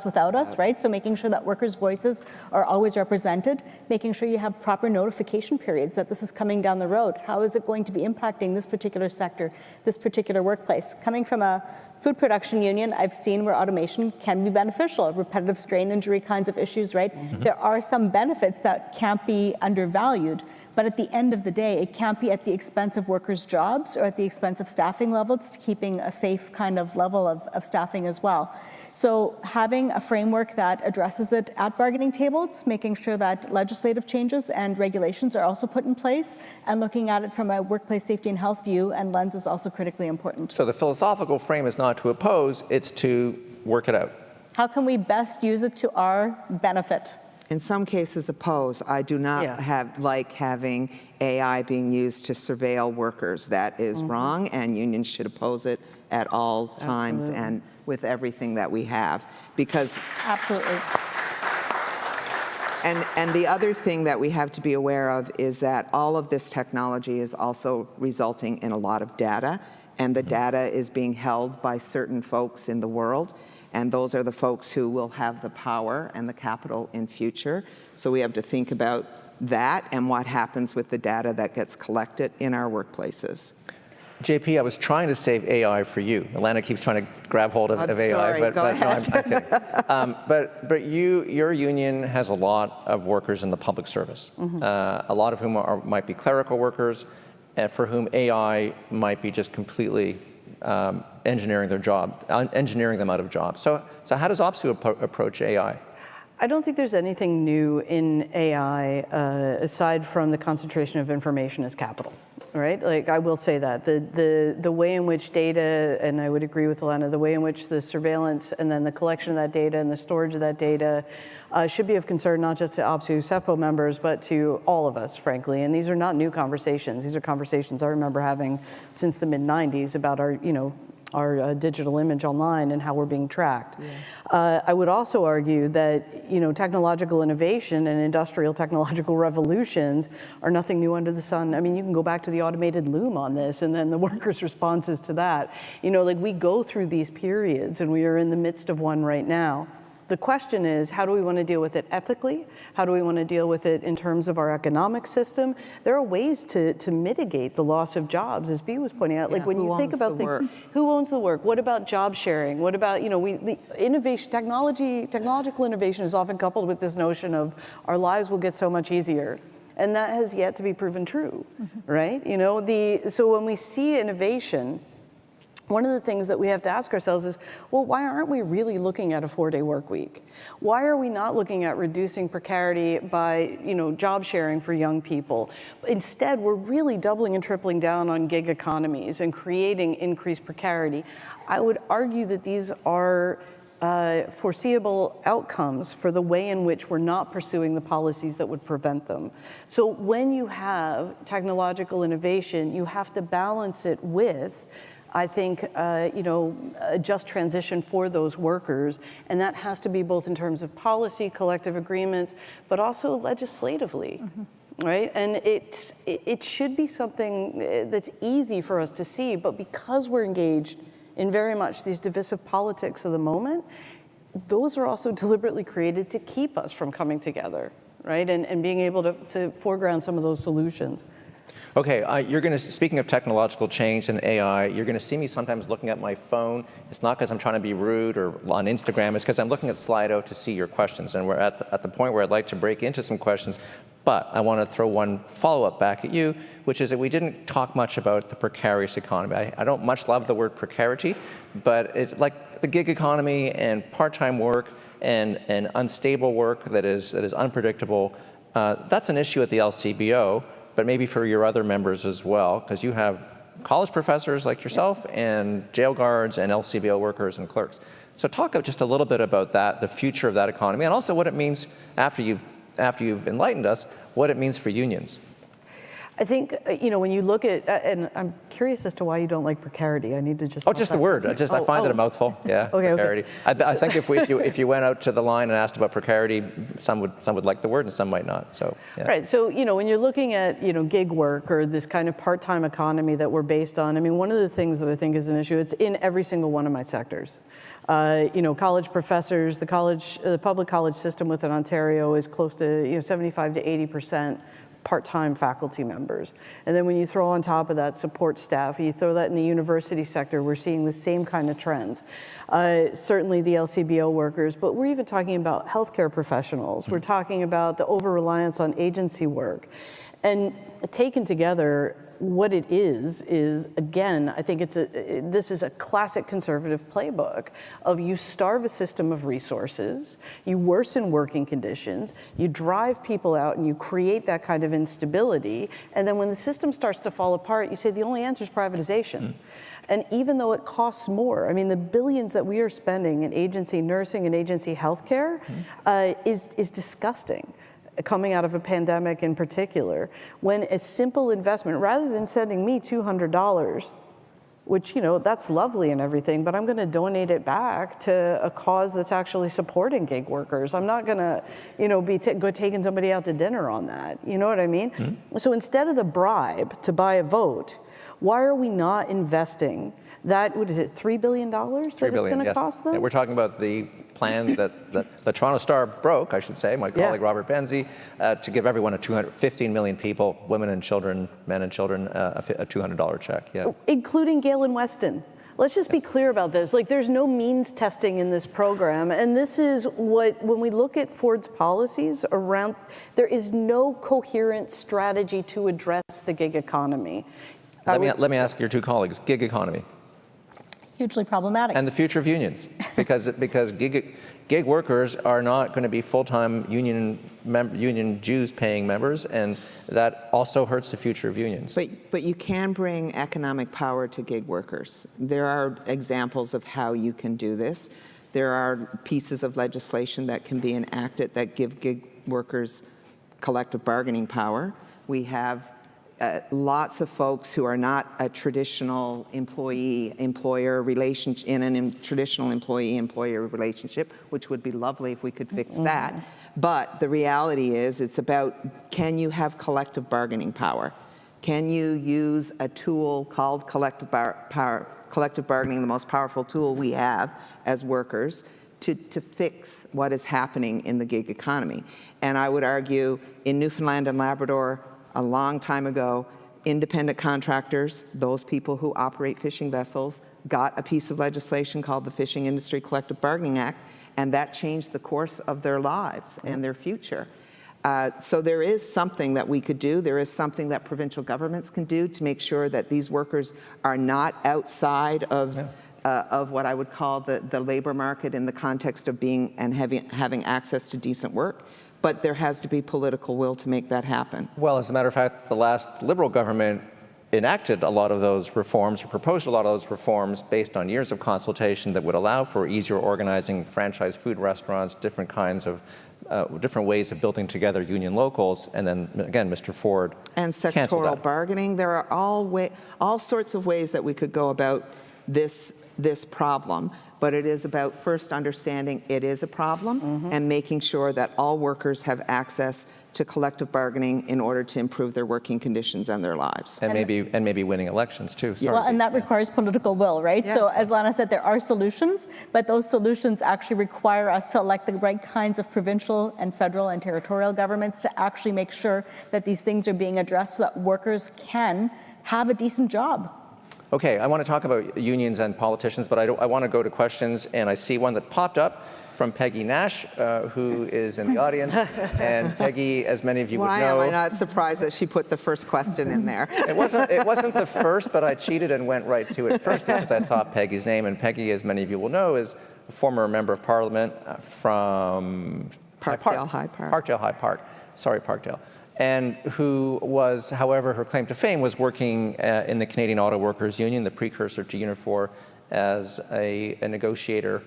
without us, right? So making sure that workers' voices are always represented, making sure you have proper notification periods that this is coming down the road. How is it going to be impacting this particular sector, this particular workplace? Coming from a food production union, I've seen where automation can be beneficial, repetitive strain injury kinds of issues, right? Mm-hmm. There are some benefits that can't be undervalued, but at the end of the day, it can't be at the expense of workers' jobs or at the expense of staffing levels, keeping a safe kind of level of staffing as well. So having a framework that addresses it at bargaining tables, making sure that legislative changes and regulations are also put in place, and looking at it from a workplace safety and health view and lens is also critically important. So the philosophical frame is not to oppose, it's to work it out. How can we best use it to our benefit? In some cases, oppose. I do not like having AI being used to surveil workers. That is wrong, and unions should oppose it at all times and with everything that we have. Because absolutely. And the other thing that we have to be aware of is that all of this technology is also resulting in a lot of data, and the data is being held by certain folks in the world. And those are the folks who will have the power and the capital in future. So we have to think about that and what happens with the data that gets collected in our workplaces. JP, I was trying to save AI for you. Lana keeps trying to grab hold of AI, sorry, but go no, ahead. I'm kidding. But your union has a lot of workers in the public service, a lot of whom might be clerical workers, and for whom AI might be just completely engineering them out of jobs. So how does OPSEU approach AI? I don't think there's anything new in AI aside from the concentration of information as capital, right? Like, I will say that. The way in which data, and I would agree with Lana, the way in which the surveillance and then the collection of that data and the storage of that data should be of concern not just to OPSEU SEPO members, but to all of us, frankly. And these are not new conversations. These are conversations I remember having since the mid-90s about our digital image online and how we're being tracked. Yeah. I would also argue that technological innovation and industrial technological revolutions are nothing new under the sun. I mean, you can go back to the automated loom on this, and then the workers' responses to that. We go through these periods, and we are in the midst of one right now. The question is, how do we want to deal with it ethically? How do we want to deal with it in terms of our economic system? There are ways to mitigate the loss of jobs, as Bea was pointing out. Like when you think about who owns the work? What about job sharing? What about, the innovation, technological innovation is often coupled with this notion of our lives will get so much easier. And that has yet to be proven true, right? So when we see innovation, one of the things that we have to ask ourselves is, well, why aren't we really looking at a 4-day work week? Why are we not looking at reducing precarity by, job sharing for young people? Instead, we're really doubling and tripling down on gig economies and creating increased precarity. I would argue that these are foreseeable outcomes for the way in which we're not pursuing the policies that would prevent them. So when you have technological innovation, you have to balance it with, I think, a just transition for those workers. And that has to be both in terms of policy, collective agreements, but also legislatively. Right? And it should be something that's easy for us to see, but because we're engaged in very much these divisive politics of the moment, those are also deliberately created to keep us from coming together, right? And being able to foreground some of those solutions. Okay, speaking of technological change and AI, you're going to see me sometimes looking at my phone. It's not because I'm trying to be rude or on Instagram, it's because I'm looking at Slido to see your questions. And we're at the point where I'd like to break into some questions, but I want to throw one follow-up back at you, which is that we didn't talk much about the precarious economy. I don't much love the word precarity, but it's like the gig economy and part-time work and unstable work that is unpredictable. That's an issue at the LCBO, but maybe for your other members as well, because you have college professors like yourself and jail guards and LCBO workers and clerks. So talk just a little bit about that, the future of that economy, and also what it means after you've enlightened us, what it means for unions. I think, when you look at, and I'm curious as to why you don't like precarity. I need to just... Oh, just the word. I find it a mouthful. Yeah, okay, precarity. Okay. I think if you went out to the line and asked about precarity, some would like the word and some might not. So, yeah. Right. So, when you're looking at, gig work or this kind of part-time economy that we're based on, I mean, one of the things that I think is an issue, it's in every single one of my sectors. College professors, the public college system within Ontario is close to 75 to 80% part-time faculty members. And then when you throw on top of that support staff, you throw that in the university sector, we're seeing the same kind of trends. Certainly the LCBO workers, but we're even talking about healthcare professionals. We're talking about the over-reliance on agency work. And taken together, what it is again, I think this is a classic conservative playbook of you starve a system of resources, you worsen working conditions, you drive people out and you create that kind of instability, and then when the system starts to fall apart, you say the only answer is privatization. And even though it costs more, I mean, the billions that we are spending in agency nursing and agency healthcare is disgusting, coming out of a pandemic in particular, when a simple investment, rather than sending me $200, which, that's lovely and everything, but I'm going to donate it back to a cause that's actually supporting gig workers. I'm not going to, be taking somebody out to dinner on that. You know what I mean? So instead of the bribe to buy a vote, why are we not investing that, what is it, $3 billion that it's going to cost them? Yeah, we're talking about the plan that the Toronto Star broke, I should say, my colleague Robert Benzie, to give everyone 15 million people, women and children, men and children, a $200 check. Yeah. Including Galen Weston. Let's just be clear about this. Like, there's no means testing in this program. And this is when we look at Ford's policies around, there is no coherent strategy to address the gig economy. Let me ask your two colleagues, gig economy. Hugely problematic. And the future of unions, because gig workers are not going to be full-time union dues paying members, and that also hurts the future of unions. But you can bring economic power to gig workers. There are examples of how you can do this. There are pieces of legislation that can be enacted that give gig workers collective bargaining power. We have lots of folks who are not a traditional employee-employer relationship, in a traditional employee-employer relationship, which would be lovely if we could fix that. But the reality is, it's about, can you have collective bargaining power? Can you use a tool called collective bargaining, the most powerful tool we have as workers, to fix what is happening in the gig economy. And I would argue in Newfoundland and Labrador, a long time ago, independent contractors, those people who operate fishing vessels, got a piece of legislation called the Fishing Industry Collective Bargaining Act, and that changed the course of their lives and their future. So there is something that we could do. There is something that provincial governments can do to make sure that these workers are not outside of what I would call the labor market in the context of being and having access to decent work. But there has to be political will to make that happen. Well, as a matter of fact, the last Liberal government enacted a lot of those reforms, or proposed a lot of those reforms based on years of consultation that would allow for easier organizing franchise food restaurants, different kinds of, different ways of building together union locals, and then again, Mr. Ford And sectoral bargaining. There are all sorts of ways that we could go about this problem, but it is about first understanding it is a problem and making sure that all workers have access to collective bargaining in order to improve their working conditions and their lives. And maybe winning elections too. Sorry. Well, and that requires political will, right? Yes. So as Lana said, there are solutions, but those solutions actually require us to elect the right kinds of provincial and federal and territorial governments to actually make sure that these things are being addressed so that workers can have a decent job. Okay, I want to talk about unions and politicians, but I want to go to questions, and I see one that popped up from Peggy Nash, who is in the audience. And Peggy, as many of you would know... Why am I not surprised that she put the first question in there? It wasn't the first, but I cheated and went right to it first because I saw Peggy's name. And Peggy, as many of you will know, is a former member of Parliament from... Parkdale High Park. Parkdale High Park. Sorry, Parkdale. And who was, however, her claim to fame was working in the Canadian Auto Workers Union, the precursor to Unifor, as a negotiator.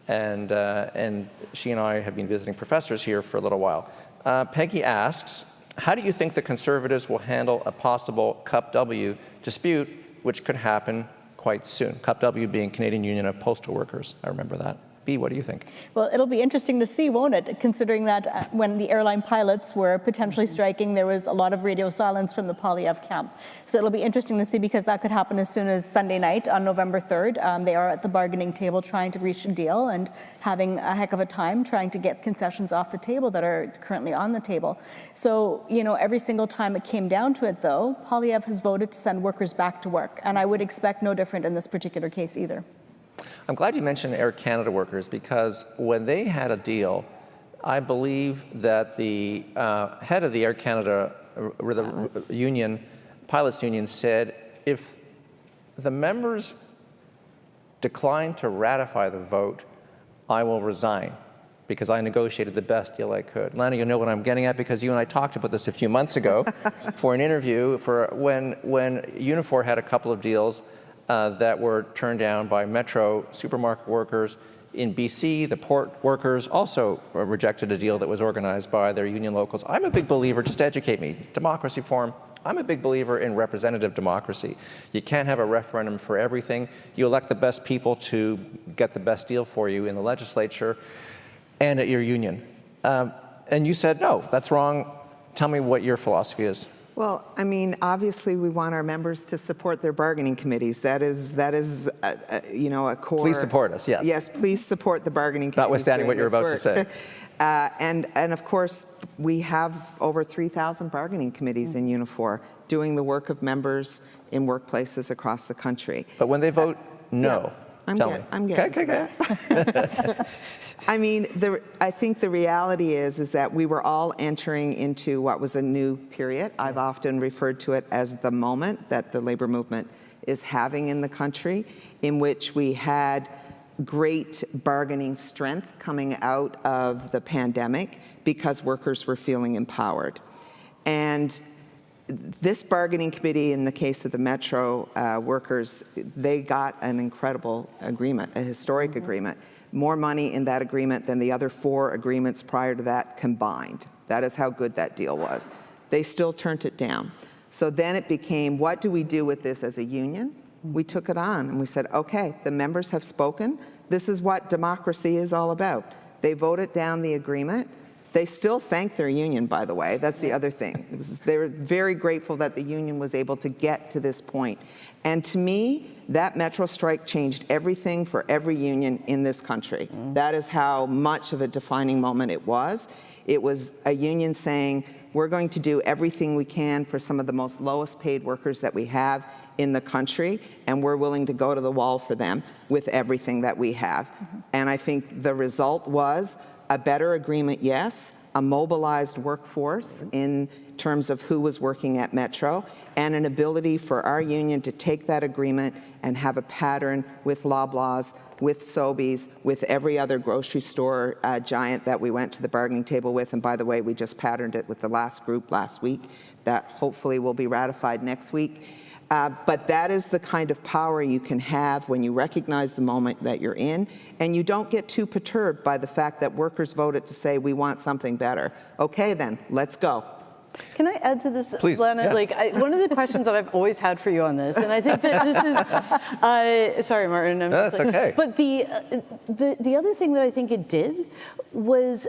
And she and I have been visiting professors here for a little while. Peggy asks, how do you think the Conservatives will handle a possible Cup W dispute, which could happen quite soon? Cup W being Canadian Union of Postal Workers. I remember that. Bea, what do you think? Well, it'll be interesting to see, won't it? Considering that when the airline pilots were potentially striking, there was a lot of radio silence from the Poilievre camp. So it'll be interesting to see because that could happen as soon as Sunday night on November 3rd. They are at the bargaining table trying to reach a deal and having a heck of a time trying to get concessions off the table that are currently on the table. So, you know, every single time it came down to it, though, Poilievre has voted to send workers back to work. And I would expect no different in this particular case either. I'm glad you mentioned Air Canada workers because when they had a deal, I believe that the head of the Air Canada pilots union said, if the members decline to ratify the vote, I will resign because I negotiated the best deal I could. Lana, you know what I'm getting at because you and I talked about this a few months ago for an interview for when Unifor had a couple of deals that were turned down by Metro supermarket workers. In BC, the port workers also rejected a deal that was organized by their union locals. I'm a big believer, just educate me, Democracy Forum, I'm a big believer in representative democracy. You can't have a referendum for everything. You elect the best people to get the best deal for you in the legislature and at your union. And you said, no, that's wrong. Tell me what your philosophy is. Well, I mean, obviously, we want our members to support their bargaining committees. That is, you know, a core. Please support us. Yes. Yes, please support the bargaining committees. Notwithstanding what you're about to say. And of course, we have over 3,000 bargaining committees in Unifor doing the work of members in workplaces across the country. But when they vote no. I'm getting okay. that. I mean, I think the reality is that we were all entering into what was a new period. I've often referred to it as the moment that the labor movement is having in the country, in which we had great bargaining strength coming out of the pandemic because workers were feeling empowered. And this bargaining committee, in the case of the Metro workers, they got an incredible agreement, a historic agreement. More money in that agreement than the other 4 agreements prior to that combined. That is how good that deal was. They still turned it down. So then it became, what do we do with this as a union? We took it on and we said, okay, the members have spoken. This is what democracy is all about. They voted down the agreement. They still thank their union, by the way. That's the other thing. They're very grateful that the union was able to get to this point. And to me, that Metro strike changed everything for every union in this country. That is how much of a defining moment it was. It was a union saying, we're going to do everything we can for some of the most lowest paid workers that we have in the country, and we're willing to go to the wall for them with everything that we have. And I think the result was a better agreement, yes, a mobilized workforce in terms of who was working at Metro, and an ability for our union to take that agreement and have a pattern with Loblaws, with Sobeys, with every other grocery store giant that we went to the bargaining table with. And by the way, we just patterned it with the last group last week that hopefully will be ratified next week. But that is the kind of power you can have when you recognize the moment that you're in, and you don't get too perturbed by the fact that workers voted to say, we want something better. Okay, then, let's go. Can I add to this, Please, Lana? yeah. One of the questions that I've always had for you on this, and I think that this is, sorry, Martin. No, that's okay. But the other thing that I think it did was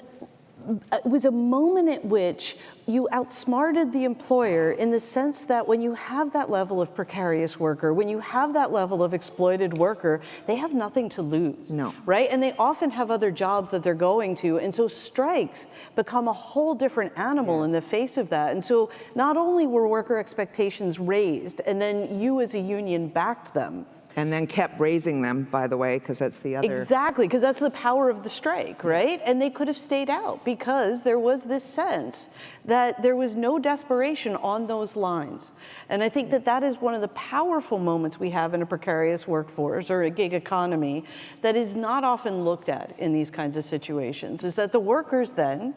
a moment at which you outsmarted the employer, in the sense that when you have that level of precarious worker, when you have that level of exploited worker, they have nothing to lose. No. Right? And they often have other jobs that they're going to. And so strikes become a whole different animal in the face of that. And so not only were worker expectations raised, and then you as a union backed them, And then kept raising them, by the way, because that's the other. exactly, because that's the power of the strike, right? And they could have stayed out because there was this sense that there was no desperation on those lines. And I think that that is one of the powerful moments we have in a precarious workforce or a gig economy that is not often looked at in these kinds of situations, is that the workers then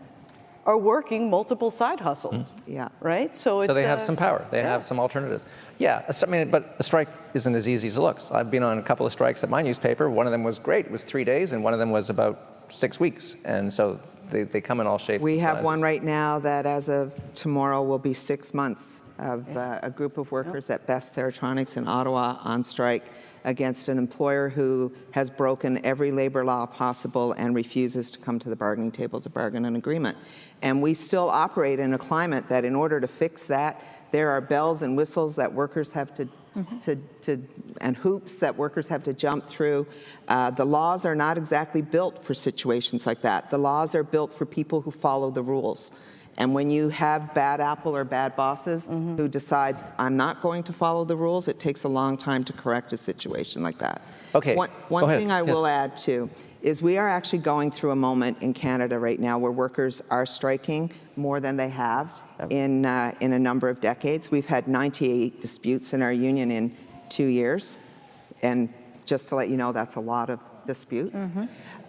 are working multiple side hustles. Yeah. Right? So it's So they have some power. They have some alternatives. Yeah, I mean, but a strike isn't as easy as it looks. I've been on a couple of strikes at my newspaper. One of them was great. It was 3 days, and one of them was about 6 weeks. And so they come in all shapes. We and have sizes. one right now that as of tomorrow will be 6 months of a group of workers at Best Electronics in Ottawa on strike against an employer who has broken every labor law possible and refuses to come to the bargaining table to bargain an agreement. And we still operate in a climate that in order to fix that, there are bells and whistles that workers have to and hoops that workers have to jump through. The laws are not exactly built for situations like that. The laws are built for people who follow the rules. And when you have bad apple or bad bosses who decide, I'm not going to follow the rules, it takes a long time to correct a situation like that. Okay, One go ahead. thing I will Yes. add too is we are actually going through a moment in Canada right now where workers are striking more than they have in a number of decades. We've had 98 disputes in our union in 2 years. And just to let you know, that's a lot of disputes,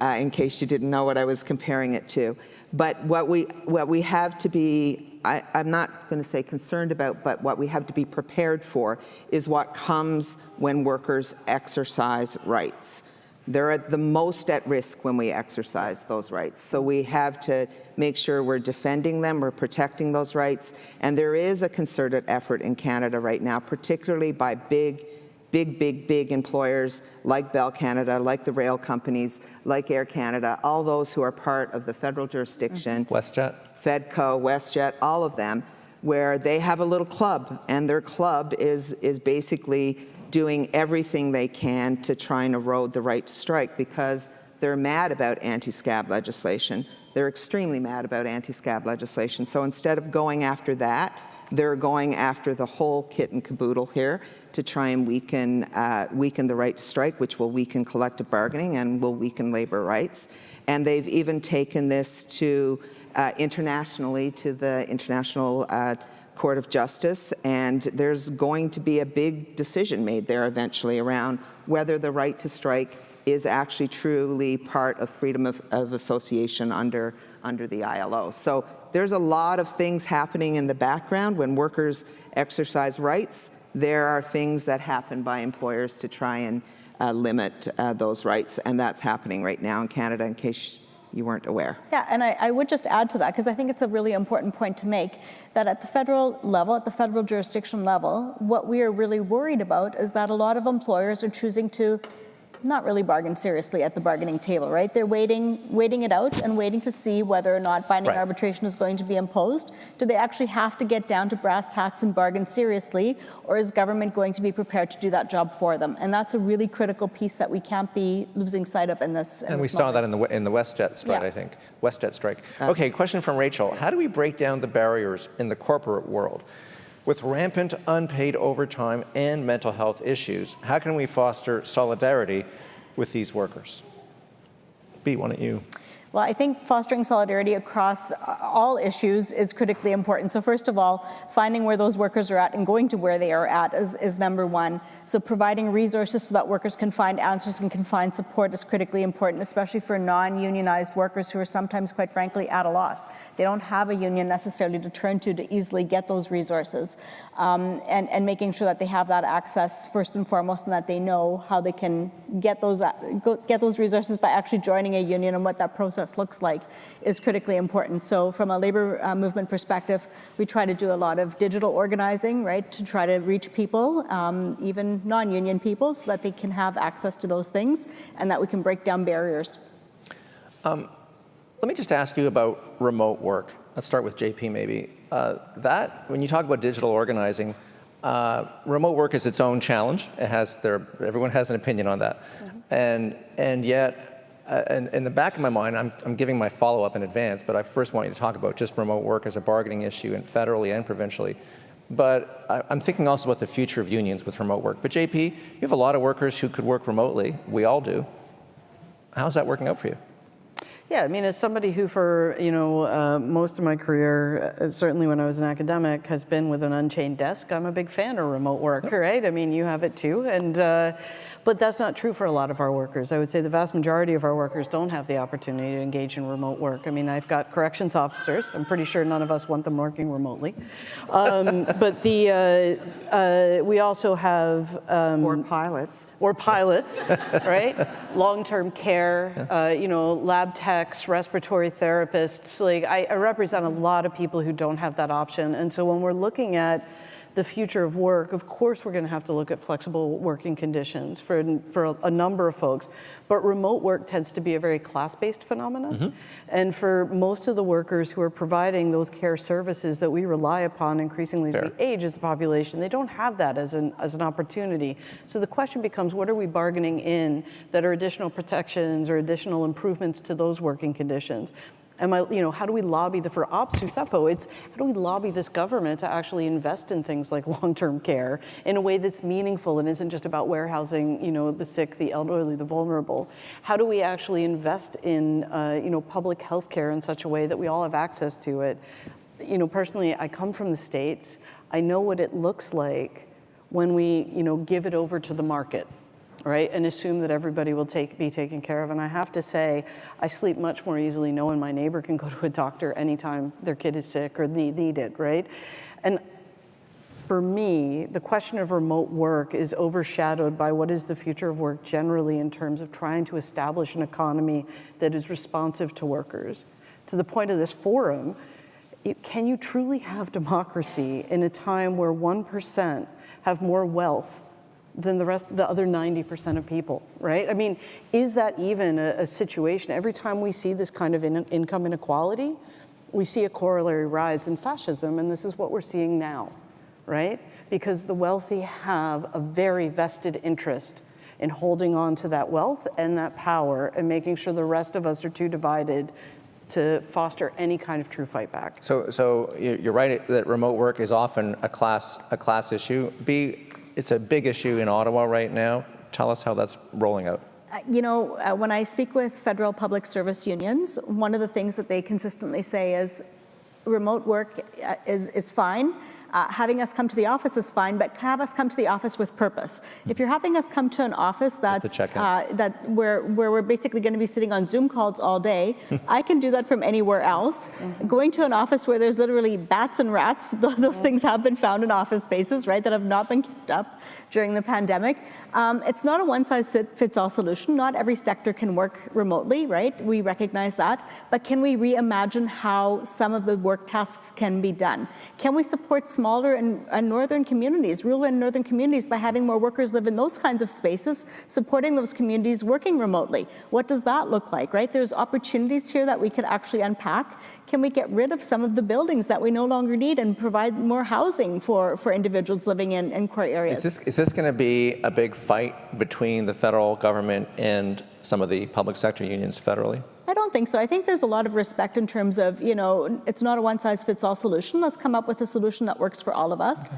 in case you didn't know what I was comparing it to. But what we have to be, I'm not going to say concerned about, but what we have to be prepared for is what comes when workers exercise rights. They're at the most at risk when we exercise those rights. So we have to make sure we're defending them, we're protecting those rights. And there is a concerted effort in Canada right now, particularly by big employers like Bell Canada, like the rail companies, like Air Canada, all those who are part of the federal jurisdiction. WestJet. Fedco, WestJet, all of them, where they have a little club, and their club is basically doing everything they can to try and erode the right to strike because they're mad about anti-scab legislation. They're extremely mad about anti-scab legislation. So instead of going after that, they're going after the whole kit and caboodle here to try and weaken the right to strike, which will weaken collective bargaining and will weaken labor rights. And they've even taken this to internationally to the International Court of Justice, and there's going to be a big decision made there eventually around whether the right to strike is actually truly part of freedom of association under the ILO. So there's a lot of things happening in the background. When workers exercise rights, there are things that happen by employers to try and limit those rights, and that's happening right now in Canada, in case you weren't aware. Yeah, and I would just add to that, because I think it's a really important point to make, that at the federal level, at the federal jurisdiction level, what we are really worried about is that a lot of employers are choosing to not really bargain seriously at the bargaining table, right? They're waiting it out and waiting to see whether or not binding Right. arbitration is going to be imposed. Do they actually have to get down to brass tacks and bargain seriously, or is government going to be prepared to do that job for them? And that's a really critical piece that we can't be losing sight of in this. And we saw that in the WestJet strike, Yeah. I think. WestJet strike. Okay, question from Rachel. How do we break down the barriers in the corporate world? With rampant unpaid overtime and mental health issues, how can we foster solidarity with these workers? Bea, why don't you? Well, I think fostering solidarity across all issues is critically important. So first of all, finding where those workers are at and going to where they are at is number one. So providing resources so that workers can find answers and can find support is critically important, especially for non-unionized workers who are sometimes, quite frankly, at a loss. They don't have a union necessarily to turn to easily get those resources, and making sure that they have that access first and foremost, and that they know how they can get those resources by actually joining a union, and what that process looks like is critically important. So from a labor movement perspective, we try to do a lot of digital organizing, right, to try to reach people, even non-union people, so that they can have access to those things and that we can break down barriers. Let me just ask you about remote work. Let's start with JP maybe. When you talk about digital organizing, remote work is its own challenge. Everyone has an opinion on that. Mm-hmm. And yet, in the back of my mind, I'm giving my follow-up in advance, but I first want you to talk about just remote work as a bargaining issue, and federally and provincially. But I'm thinking also about the future of unions with remote work. But JP, you have a lot of workers who could work remotely. We all do. How's that working out for you? Yeah, I mean, as somebody who for, most of my career, certainly when I was an academic, has been with an unchained desk, I'm a big fan of remote work, right? I mean, you have it too. But that's not true for a lot of our workers. I would say the vast majority of our workers don't have the opportunity to engage in remote work. I mean, I've got corrections officers. I'm pretty sure none of us want them working remotely. But we also have... Or pilots. Or pilots, right? Long-term care, lab techs, respiratory therapists. Like I represent a lot of people who don't have that option. And so when we're looking at the future of work, of course we're going to have to look at flexible working conditions for a number of folks. But remote work tends to be a very class-based phenomenon. Mm-hmm. And for most of the workers who are providing those care services that we rely upon increasingly as we age as a population, they don't have that as an opportunity. So the question becomes, what are we bargaining in that are additional protections or additional improvements to those working conditions? How do we lobby for OPSEU, it's how do we lobby this government to actually invest in things like long-term care in a way that's meaningful and isn't just about warehousing, the sick, the elderly, the vulnerable? How do we actually invest in, public health care in such a way that we all have access to it? Personally, I come from the States. I know what it looks like when we, give it over to the market. Right, and assume that everybody will be taken care of. And I have to say, I sleep much more easily knowing my neighbor can go to a doctor anytime their kid is sick or need it, right? And for me, the question of remote work is overshadowed by what is the future of work generally in terms of trying to establish an economy that is responsive to workers. To the point of this forum, can you truly have democracy in a time where 1% have more wealth than the other 90% of people, right? I mean, is that even a situation? Every time we see this kind of income inequality, we see a corollary rise in fascism, and this is what we're seeing now, right? Because the wealthy have a very vested interest in holding on to that wealth and that power and making sure the rest of us are too divided to foster any kind of true fight back. So you're right that remote work is often a class issue. It's a big issue in Ottawa right now. Tell us how that's rolling out. When I speak with federal public service unions, one of the things that they consistently say is remote work is fine. Having us come to the office is fine, but have us come to the office with purpose. If you're having us come to an office that's where we're basically going to be sitting on Zoom calls all day, I can do that from anywhere else. Mm-hmm. Going to an office where there's literally bats and rats, those things have been found in office spaces, right, that have not been kept up during the pandemic. It's not a one-size-fits-all solution. Not every sector can work remotely, right? We recognize that. But can we reimagine how some of the work tasks can be done? Can we support smaller and northern communities, rural and northern communities, by having more workers live in those kinds of spaces, supporting those communities working remotely. What does that look like, right? There's opportunities here that we could actually unpack. Can we get rid of some of the buildings that we no longer need and provide more housing for individuals living in core areas? Is this going to be a big fight between the federal government and some of the public sector unions federally? I don't think so. I think there's a lot of respect in terms of, it's not a one-size-fits-all solution. Let's come up with a solution that works for all of us. Okay.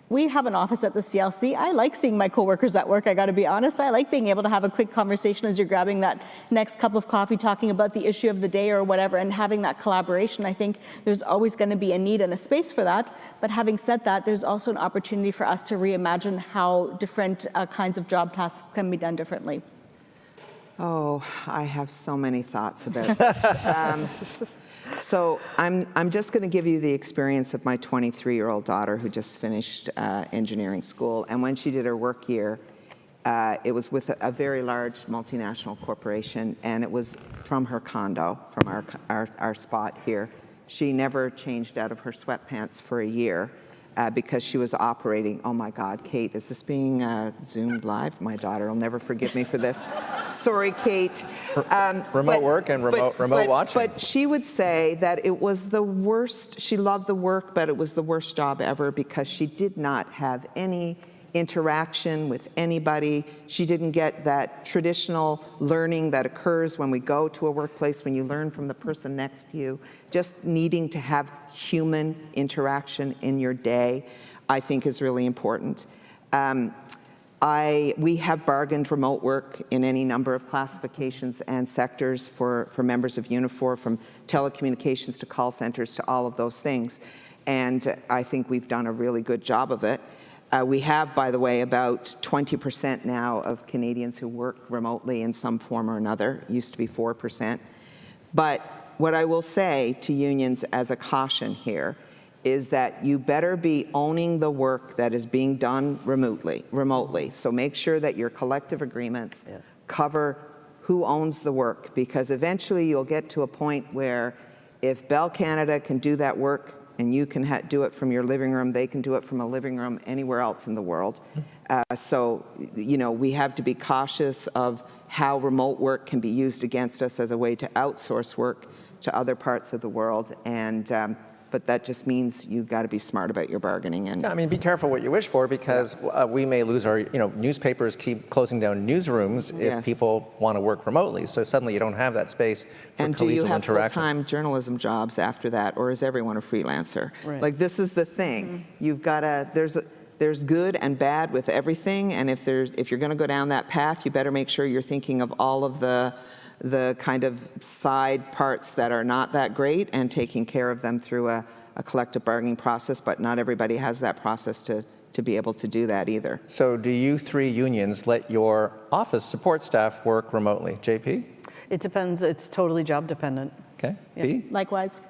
We have an office at the CLC. I like seeing my coworkers at work, I got to be honest. I like being able to have a quick conversation as you're grabbing that next cup of coffee, talking about the issue of the day or whatever, and having that collaboration. I think there's always going to be a need and a space for that. But having said that, there's also an opportunity for us to reimagine how different kinds of job tasks can be done differently. Oh, I have so many thoughts about this. So I'm just going to give you the experience of my 23-year-old daughter who just finished engineering school. And when she did her work year, it was with a very large multinational corporation, and it was from her condo, from our spot here. She never changed out of her sweatpants for a year. Because she was operating, oh my God, Kate, is this being Zoomed live? My daughter will never forgive me for this. Sorry, Kate. Remote work and remote watching. But she would say that it was the worst. She loved the work, but it was the worst job ever because she did not have any interaction with anybody. She didn't get that traditional learning that occurs when we go to a workplace, when you learn from the person next to you. Just needing to have human interaction in your day, I think, is really important. We have bargained remote work in any number of classifications and sectors for members of Unifor, from telecommunications to call centers to all of those things. And I think we've done a really good job of it. We have, by the way, about 20% now of Canadians who work remotely in some form or another. It used to be 4%. But what I will say to unions as a caution here is that you better be owning the work that is being done remotely. So make sure that your collective agreements cover who owns the work, because eventually you'll get to a point where if Bell Canada can do that work and you can do it from your living room, they can do it from a living room anywhere else in the world. So, we have to be cautious of how remote work can be used against us as a way to outsource work to other parts of the world. And but that just means you've got to be smart about your bargaining. And yeah, be careful what you wish for, because we may lose our, newspapers keep closing down newsrooms if people want to work remotely. So suddenly you don't have that space for collegial interaction. And do you have full-time journalism jobs after that, or is everyone a freelancer? Right. Like, this is the thing. Mm-hmm. You've got to, there's good and bad with everything, and if you're going to go down that path, you better make sure you're thinking of all of the kind of side parts that are not that great and taking care of them through a collective bargaining process. But not everybody has that process to be able to do that either. So do you three unions let your office support staff work remotely? JP? It depends. It's totally job dependent. Okay. Yeah. B? Likewise.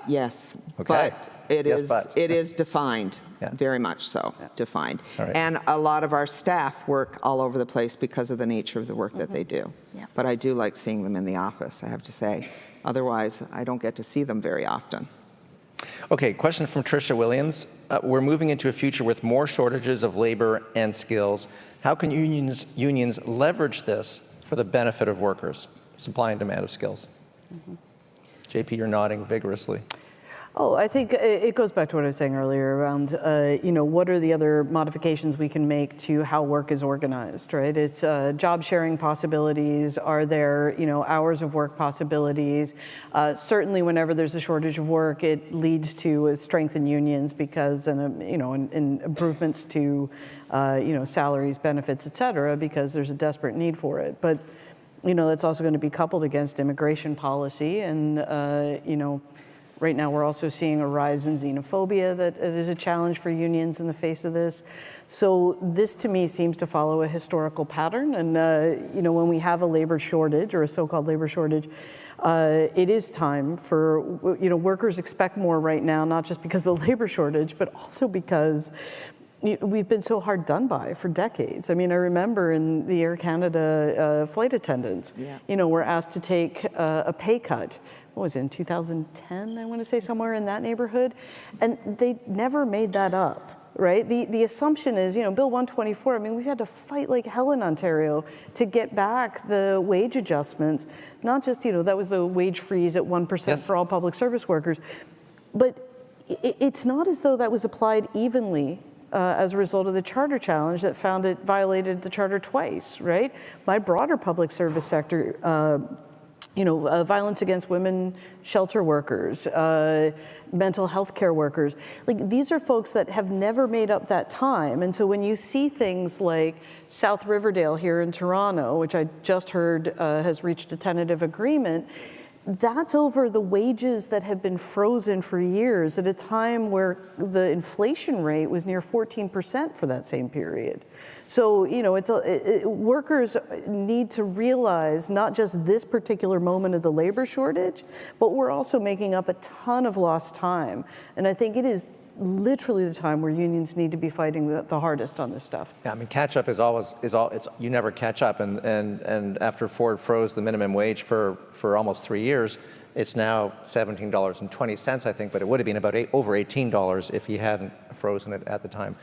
Yes, Okay. but it is defined, very much so, defined. Right. And a lot of our staff work all over the place because of the nature of the work that they do. Yeah. But I do like seeing them in the office, I have to say. Otherwise, I don't get to see them very often. Okay, question from Tricia Williams. We're moving into a future with more shortages of labor and skills. How can unions leverage this for the benefit of workers? Supply and demand of skills. Mm-hmm. JP, you're nodding vigorously. Oh, I think it goes back to what I was saying earlier around, what are the other modifications we can make to how work is organized, right? It's job sharing possibilities. Are there, hours of work possibilities? Certainly, whenever there's a shortage of work, it leads to strength in unions because, and improvements to, salaries, benefits, et cetera, because there's a desperate need for it. But, that's also going to be coupled against immigration policy and, right now, we're also seeing a rise in xenophobia that is a challenge for unions in the face of this. So this, to me, seems to follow a historical pattern. And, when we have a labor shortage or a so-called labor shortage, it is time for, workers expect more right now, not just because of the labor shortage, but also because we've been so hard done by for decades. I mean, I remember in the Air Canada flight attendants, were asked to take a pay cut. What was it, in 2010, I want to say, somewhere in that neighborhood? And they never made that up, right? The assumption is, Bill 124, I mean, we've had to fight like hell in Ontario to get back the wage adjustments, not just, that was the wage freeze at 1% for all public service workers, but it's not as though that was applied evenly as a result of the charter challenge that found it violated the charter twice, right? My broader public service sector, violence against women, shelter workers, mental health care workers. Like, these are folks that have never made up that time. And so when you see things like South Riverdale here in Toronto, which I just heard has reached a tentative agreement, that's over the wages that have been frozen for years at a time where the inflation rate was near 14% for that same period. So, workers need to realize not just this particular moment of the labor shortage, but we're also making up a ton of lost time. And I think it is literally the time where unions need to be fighting the hardest on this stuff. Yeah, I mean, catch up you never catch up, and after Ford froze the minimum wage for almost 3 years, it's now $17.20, I think, but it would have been about over $18 if he hadn't frozen it at the time.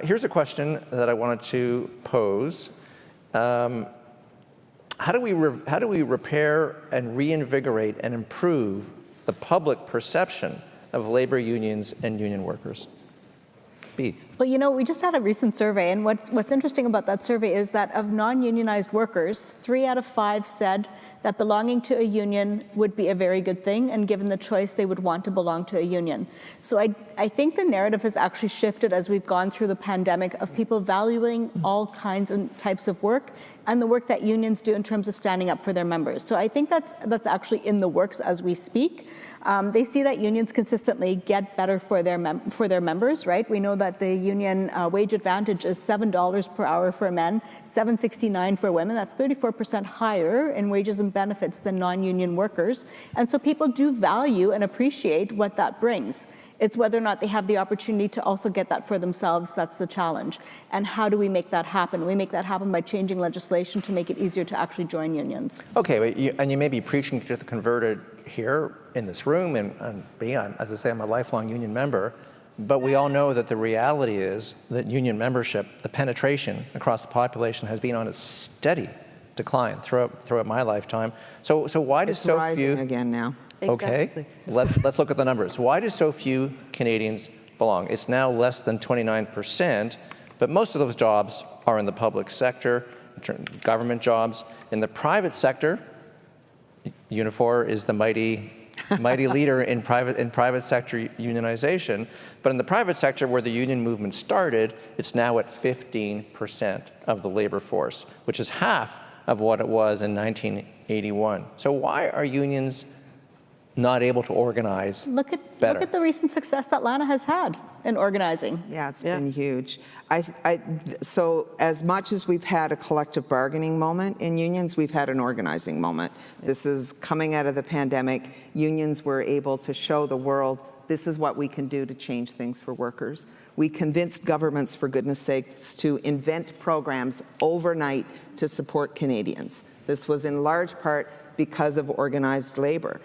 Here's a question that I wanted to pose. How do we repair and reinvigorate and improve the public perception of labor unions and union workers? Bea. Well, we just had a recent survey, and what's interesting about that survey is that of non-unionized workers, 3 out of 5 said that belonging to a union would be a very good thing, and given the choice, they would want to belong to a union. So I think the narrative has actually shifted as we've gone through the pandemic of people valuing all kinds and types of work and the work that unions do in terms of standing up for their members. So I think that's actually in the works as we speak. They see that unions consistently get better for their members, right? We know that the union wage advantage is $7 per hour for men, $7.69 for women. That's 34% higher in wages and benefits than non-union workers. And so people do value and appreciate what that brings. It's whether or not they have the opportunity to also get that for themselves that's the challenge. And how do we make that happen? We make that happen by changing legislation to make it easier to actually join unions. Okay, and you may be preaching to the converted here in this room, and beyond. As I say, I'm a lifelong union member, but we all know that the reality is that union membership, the penetration across the population, has been on a steady decline throughout my lifetime. So why do It's so rising few again now. Okay, Exactly. let's look at the numbers. Why do so few Canadians belong? It's now less than 29%, but most of those jobs are in the public sector, government jobs. In the private sector, Unifor is the mighty leader in private sector unionization. But in the private sector, where the union movement started, it's now at 15% of the labor force, which is half of what it was in 1981. So why are unions not able to organize Look better? at the recent success that Lana has had in organizing. Yeah, it's been huge. So as much as we've had a collective bargaining moment in unions, we've had an organizing moment. This is coming out of the pandemic. Unions were able to show the world, this is what we can do to change things for workers. We convinced governments, for goodness sakes, to invent programs overnight to support Canadians. This was in large part because of organized labor.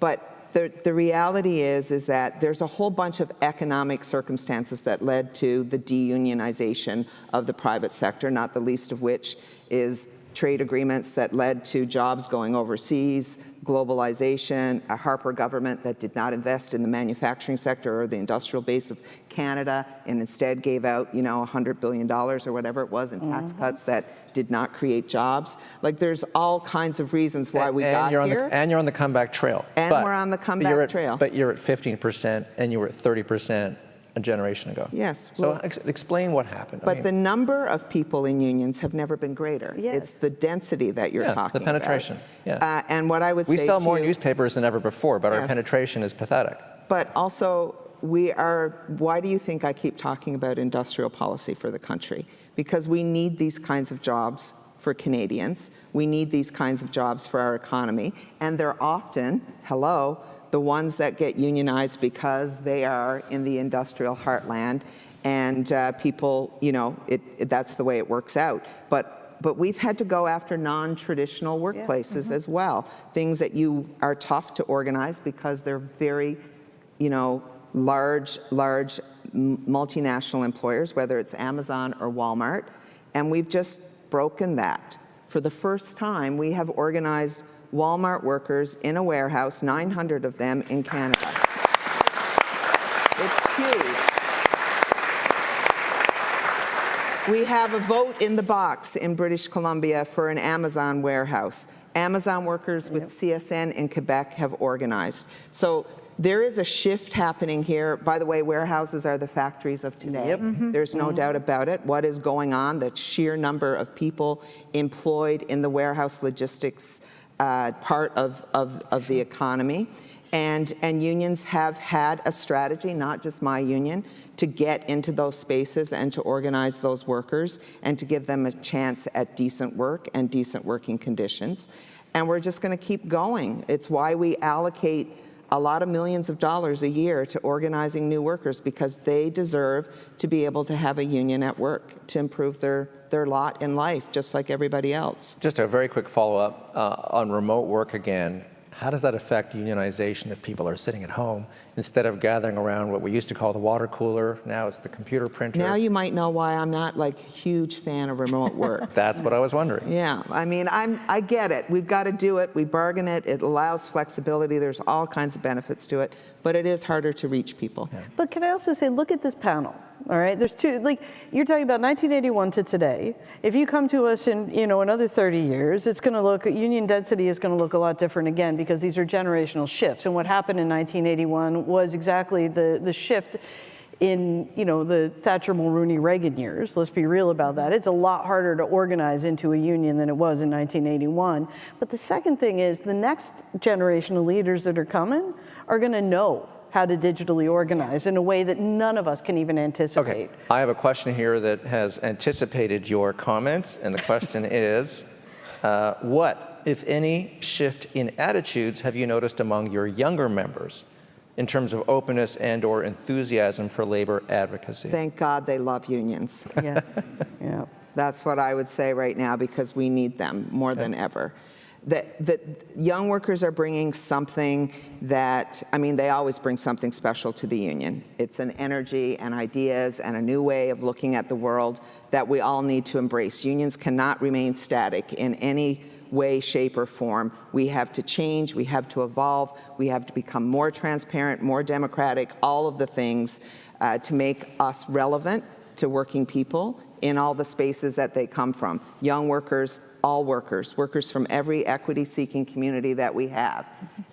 But the reality is that there's a whole bunch of economic circumstances that led to the deunionization of the private sector, not the least of which is trade agreements that led to jobs going overseas, globalization, a Harper government that did not invest in the manufacturing sector or the industrial base of Canada and instead gave out, $100 billion or whatever it was in tax cuts that did not create jobs. Like, there's all kinds of reasons why we got here. And you're on the comeback trail. And we're on the comeback trail. But you're at 15% and you were at 30% a generation ago. Yes. So Well, explain what happened. but the number of people in unions have never been greater. Yes. It's the density that you're talking the penetration. about. Yeah. And what I would say We sell to more you- newspapers than ever before, but our Yes. penetration is pathetic. But also, why do you think I keep talking about industrial policy for the country? Because we need these kinds of jobs for Canadians. We need these kinds of jobs for our economy. And they're often, the ones that get unionized because they are in the industrial heartland. And people, you know, that's the way it works out. But we've had to go after non-traditional workplaces as well, things that you are tough to organize because they're very, you know, large multinational employers, whether it's Amazon or Walmart, and we've just broken that. For the first time, we have organized Walmart workers in a warehouse, 900 of them in Canada. It's huge. We have a vote in the box in British Columbia for an Amazon warehouse. Amazon workers with CSN in Quebec have organized. So there is a shift happening here. By the way, warehouses are the factories of today. There's no doubt about it. What is going on, the sheer number of people employed in the warehouse logistics part of the economy. And unions have had a strategy, not just my union, to get into those spaces and to organize those workers and to give them a chance at decent work and decent working conditions. And we're just going to keep going. It's why we allocate a lot of millions of dollars a year to organizing new workers, because they deserve to be able to have a union at work to improve their lot in life, just like everybody else. Just a very quick follow-up on remote work again. How does that affect unionization if people are sitting at home instead of gathering around what we used to call the water cooler? Now it's the computer printer. Now you might know why I'm not like a huge fan of remote work. That's what I was wondering. Yeah, I mean, I get it. We've got to do it. We bargain it. It allows flexibility. There's all kinds of benefits to it, but it is harder to reach people. Yeah. But can I also say, look at this panel, all right? There's two, like, you're talking about 1981 to today. If you come to us in, you know, another 30 years, it's going to look, union density is going to look a lot different again, because these are generational shifts. And what happened in 1981 was exactly the shift in, you know, the Thatcher, Mulrooney, Reagan years. Let's be real about that. It's a lot harder to organize into a union than it was in 1981. But the second thing is, the next generation of leaders that are coming are going to know how to digitally organize in a way that none of us can even anticipate. Okay, I have a question here that has anticipated your comments, and the question is, what, if any, shift in attitudes have you noticed among your younger members in terms of openness and or enthusiasm for labor advocacy? Thank God they love unions. Yes. Yeah. That's what I would say right now, because we need them more than ever. That young workers are bringing something that, I mean, they always bring something special to the union. It's an energy and ideas and a new way of looking at the world that we all need to embrace. Unions cannot remain static in any way, shape, or form. We have to change, we have to evolve, we have to become more transparent, more democratic, all of the things to make us relevant to working people in all the spaces that they come from. Young workers, all workers, workers from every equity-seeking community that we have.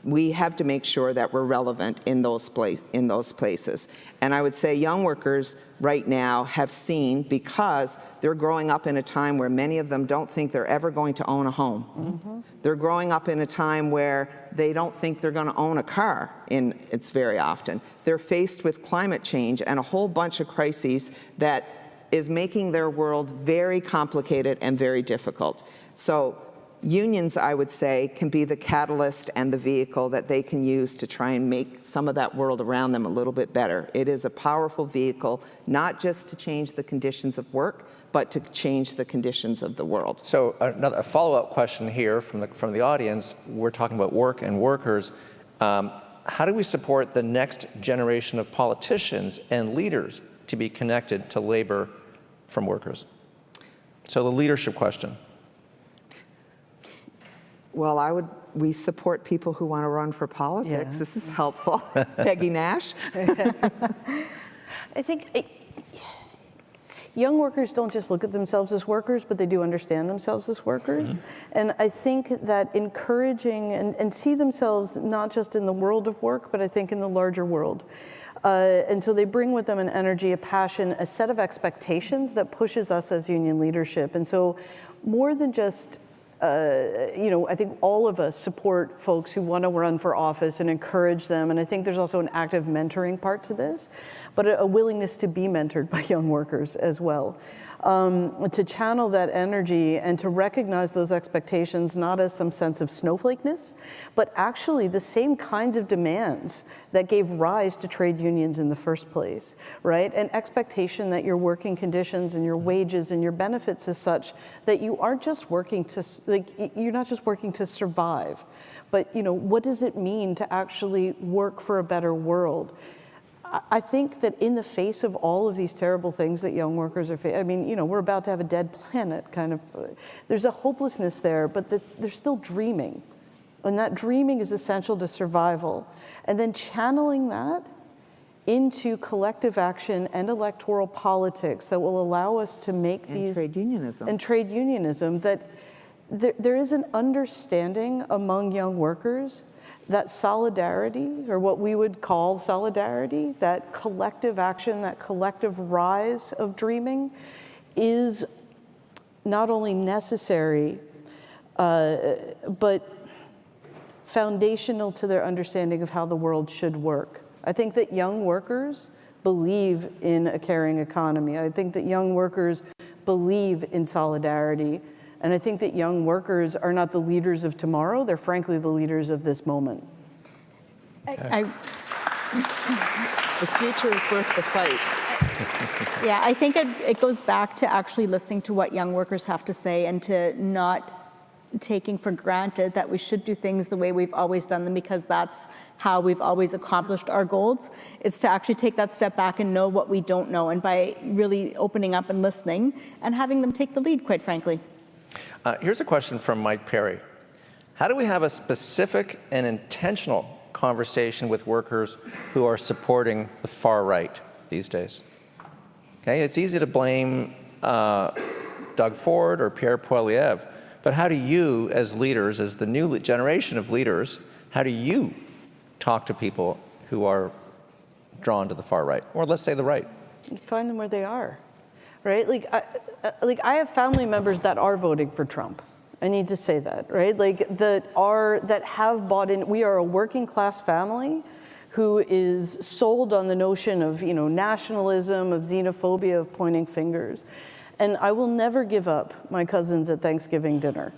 We have to make sure that we're relevant in those places. And I would say young workers right now have seen, because they're growing up in a time where many of them don't think they're ever going to own a home. They're growing up in a time where they don't think they're going to own a car, it's very often. They're faced with climate change and a whole bunch of crises that is making their world very complicated and very difficult. So unions, I would say, can be the catalyst and the vehicle that they can use to try and make some of that world around them a little bit better. It is a powerful vehicle, not just to change the conditions of work, but to change the conditions of the world. So a follow-up question here from the audience. We're talking about work and workers. How do we support the next generation of politicians and leaders to be connected to labor from workers? So the leadership question. Well, we support people who want to run for politics. Yeah. This is helpful. Peggy Nash. I think young workers don't just look at themselves as workers, but they do understand themselves as workers. And I think that encouraging and see themselves not just in the world of work, but I think in the larger world. And so they bring with them an energy, a passion, a set of expectations that pushes us as union leadership. And so more than just I think all of us support folks who want to run for office and encourage them. And I think there's also an active mentoring part to this, but a willingness to be mentored by young workers as well. To channel that energy and to recognize those expectations not as some sense of snowflakeness, but actually the same kinds of demands that gave rise to trade unions in the first place, right? An expectation that your working conditions and your wages and your benefits is such that you aren't just working to, you're not just working to survive, but what does it mean to actually work for a better world? I think that in the face of all of these terrible things that young workers are facing, we're about to have a dead planet, kind of. There's a hopelessness there, but they're still dreaming. And that dreaming is essential to survival. And then channeling that into collective action and electoral politics that will allow us to make these... trade unionism. And trade unionism, that there is an understanding among young workers that solidarity, or what we would call solidarity, that collective action, that collective rise of dreaming, is not only necessary, but foundational to their understanding of how the world should work. I think that young workers believe in a caring economy. I think that young workers believe in solidarity. And I think that young workers are not the leaders of tomorrow, they're frankly the leaders of this moment. The future is worth the fight. Yeah, I think it goes back to actually listening to what young workers have to say and to not taking for granted that we should do things the way we've always done them because that's how we've always accomplished our goals. It's to actually take that step back and know what we don't know, and by really opening up and listening and having them take the lead, quite frankly. Here's a question from Mike Perry. How do we have a specific and intentional conversation with workers who are supporting the far right these days? Okay, it's easy to blame Doug Ford or Pierre Poilievre, but how do you, as leaders, as the new generation of leaders, how do you talk to people who are drawn to the far right, or let's say the right? You find them where they are, right? I have family members that are voting for Trump. I need to say that, right? That have bought in. We are a working class family who is sold on the notion of, nationalism, of xenophobia, of pointing fingers. And I will never give up my cousins at Thanksgiving dinner,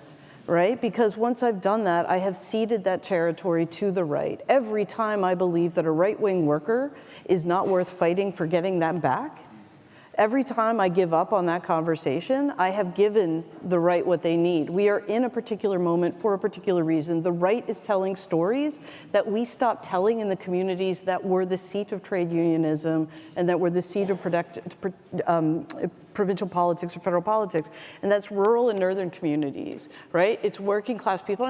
right? Because once I've done that, I have ceded that territory to the right. Every time I believe that a right-wing worker is not worth fighting for getting that back, every time I give up on that conversation, I have given the right what they need. We are in a particular moment for a particular reason. The right is telling stories that we stopped telling in the communities that were the seat of trade unionism and that were the seat of provincial politics or federal politics, and that's rural and northern communities, right? It's working class people.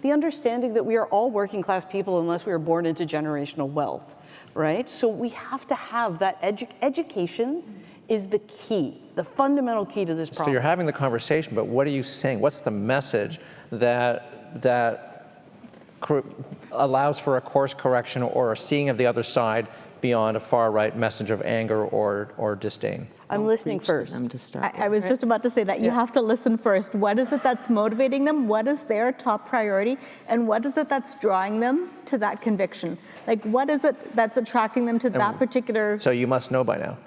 The understanding that we are all working class people unless we are born into generational wealth, right? So we have to have that education is the key, the fundamental key to this problem. So you're having the conversation, but what are you saying? What's the message that allows for a course correction or a seeing of the other side beyond a far-right message of anger or disdain? I'm listening first. I was just about to say that. You have to listen first. What is it that's motivating them? What is their top priority? And what is it that's drawing them to that conviction? What is it that's attracting them to that particular... So you must know by now.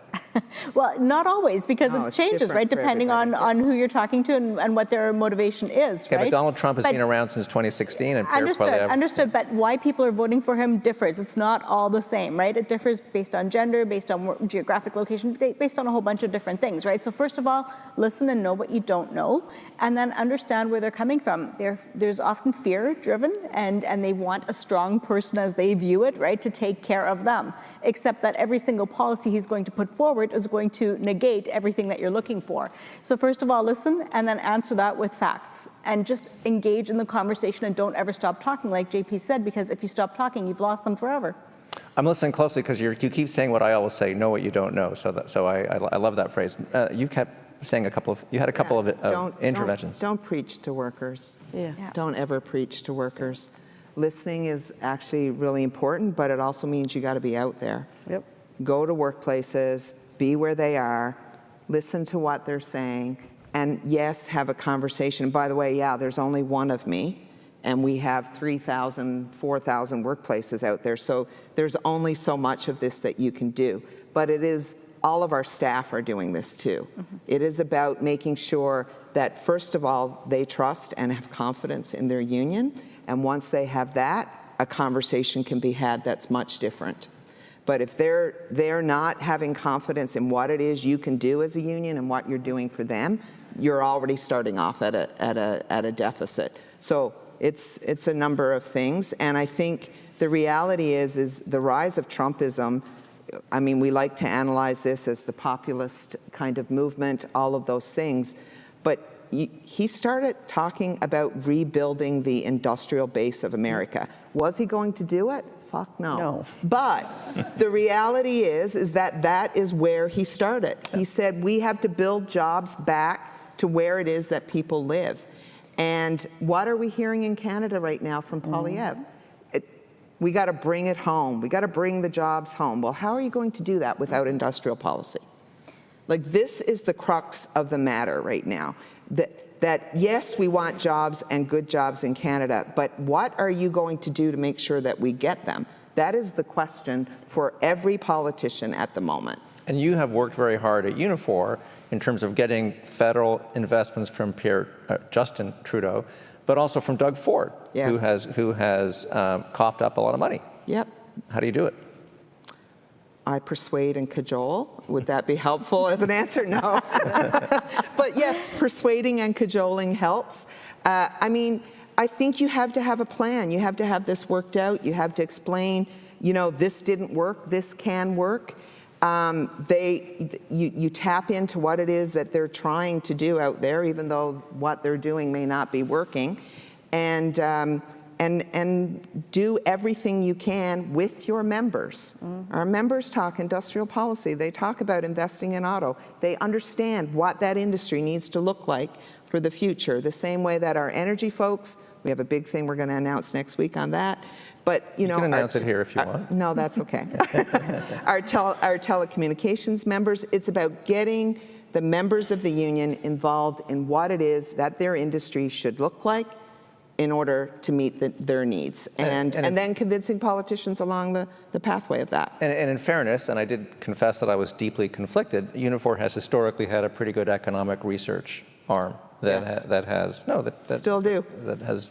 Well, not always, because it changes, right, depending on who you're talking to and what their motivation is, okay, right? But Donald Trump has been around since 2016, and Pierre Poilievre... Understood, but why people are voting for him differs. It's not all the same, right? It differs based on gender, based on geographic location, based on a whole bunch of different things, right? So first of all, listen and know what you don't know, and then understand where they're coming from. There's often fear-driven, and they want a strong person as they view it, right, to take care of them, except that every single policy he's going to put forward is going to negate everything that you're looking for. So first of all, listen, and then answer that with facts, and just engage in the conversation and don't ever stop talking, like JP said, because if you stop talking, you've lost them forever. I'm listening closely because you keep saying what I always say, know what you don't know. So I love that phrase. You kept saying you had a couple of interventions. Don't preach to workers. Yeah. Don't ever preach to workers. Listening is actually really important, but it also means you got to be out there. Yep. Go to workplaces, be where they are, listen to what they're saying, and yes, have a conversation. By the way, yeah, there's only one of me, and we have 3,000, 4,000 workplaces out there, so there's only so much of this that you can do. But it is, all of our staff are doing this too. It is about making sure that, first of all, they trust and have confidence in their union, and once they have that, a conversation can be had that's much different. But if they're not having confidence in what it is you can do as a union and what you're doing for them, you're already starting off at a deficit. So it's a number of things, and I think the reality is the rise of Trumpism. I mean, we like to analyze this as the populist kind of movement, all of those things, but he started talking about rebuilding the industrial base of America. Was he going to do it? Fuck no. No. But the reality is that is where he started. He said we have to build jobs back to where it is that people live. And what are we hearing in Canada right now from Poilievre? We got to bring it home. We got to bring the jobs home. Well, how are you going to do that without industrial policy? Like, this is the crux of the matter right now. That yes, we want jobs and good jobs in Canada, but what are you going to do to make sure that we get them? That is the question for every politician at the moment. And you have worked very hard at Unifor in terms of getting federal investments from Justin Trudeau, but also from Doug Ford, yes, who has coughed up a lot of money. Yep. How do you do it? I persuade and cajole. Would that be helpful as an answer? No. But yes, persuading and cajoling helps. I mean, I think you have to have a plan. You have to have this worked out. You have to explain, you know, this didn't work, this can work. You tap into what it is that they're trying to do out there, even though what they're doing may not be working. And do everything you can with your members. Our members talk industrial policy. They talk about investing in auto. They understand what that industry needs to look like for the future, the same way that our energy folks, we have a big thing we're going to announce next week on that. But, you know, can announce it here if you want. No, that's okay. Our telecommunications members, it's about getting the members of the union involved in what it is that their industry should look like in order to meet their needs, and then convincing politicians along the pathway of that. And in fairness, and I did confess that I was deeply conflicted, Unifor has historically had a pretty good economic research arm that Yes. that has Still do. that has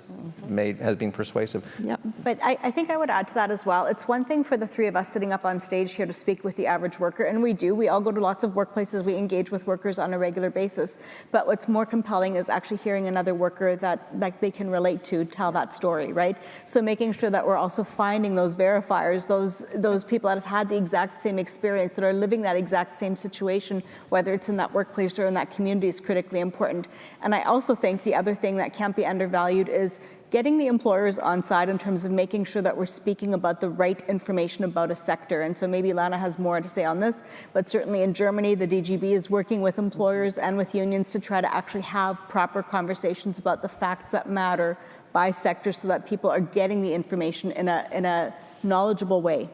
been persuasive. Yep. But I think I would add to that as well. It's one thing for the three of us sitting up on stage here to speak with the average worker, and we do. We all go to lots of workplaces. We engage with workers on a regular basis. But what's more compelling is actually hearing another worker that they can relate to tell that story, right? So making sure that we're also finding those verifiers, those people that have had the exact same experience, that are living that exact same situation, whether it's in that workplace or in that community, is critically important. And I also think the other thing that can't be undervalued is getting the employers on side in terms of making sure that we're speaking about the right information about a sector. And so maybe Lana has more to say on this, but certainly in Germany, the DGB is working with employers and with unions to try to actually have proper conversations about the facts that matter by sector so that people are getting the information in a knowledgeable way.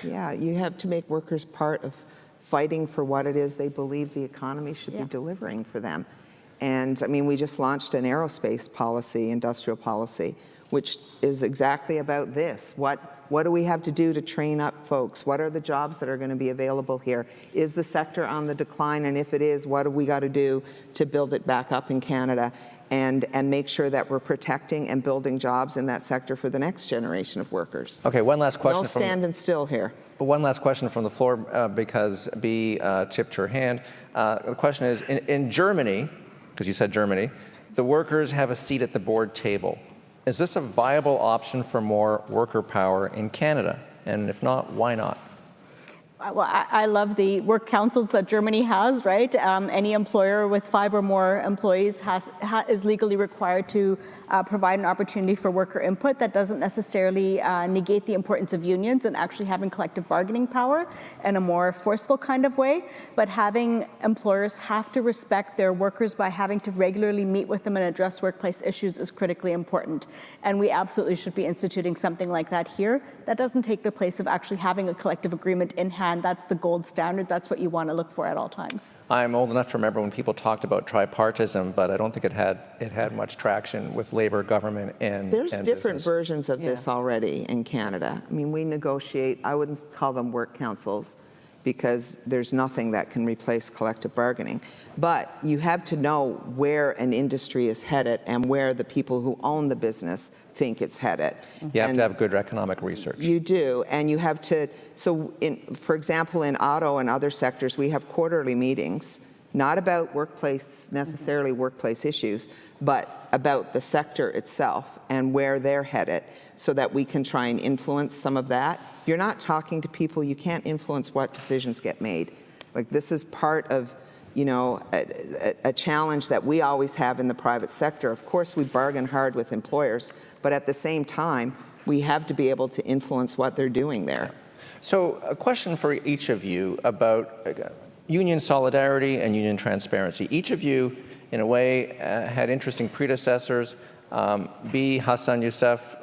Yeah, you have to make workers part of fighting for what it is they believe the economy should be delivering for them. And I mean, we just launched an aerospace policy, industrial policy, which is exactly about this. What do we have to do to train up folks? What are the jobs that are going to be available here? Is the sector on the decline? And if it is, what do we got to do to build it back up in Canada and make sure that we're protecting and building jobs in that sector for the next generation of workers? Okay, one last question. No standing still here. One last question from the floor because Bea tipped her hand. The question is, in Germany, because you said Germany, the workers have a seat at the board table. Is this a viable option for more worker power in Canada? And if not, why not? Well, I love the work councils that Germany has, right? Any employer with 5 or more employees is legally required to provide an opportunity for worker input. That doesn't necessarily negate the importance of unions and actually having collective bargaining power in a more forceful kind of way. But having employers have to respect their workers by having to regularly meet with them and address workplace issues is critically important. And we absolutely should be instituting something like that here. That doesn't take the place of actually having a collective agreement in hand and that's the gold standard. That's what you want to look for at all times. I'm old enough to remember when people talked about tripartism, but I don't think it had much traction with labor, government, and There's and different business. versions of this already in Canada. I mean, we negotiate, I wouldn't call them work councils because there's nothing that can replace collective bargaining. But you have to know where an industry is headed and where the people who own the business think it's headed. You have And to have good economic research. you do, and you have to, so for example, in auto and other sectors, we have quarterly meetings, not about necessarily workplace issues, but about the sector itself and where they're headed so that we can try and influence some of that. You're not talking to people, you can't influence what decisions get made. Like, this is part of, a challenge that we always have in the private sector. Of course, we bargain hard with employers, but at the same time, we have to be able to influence what they're doing there. So a question for each of you about union solidarity and union transparency. Each of you, in a way, had interesting predecessors. B. Hassan Youssef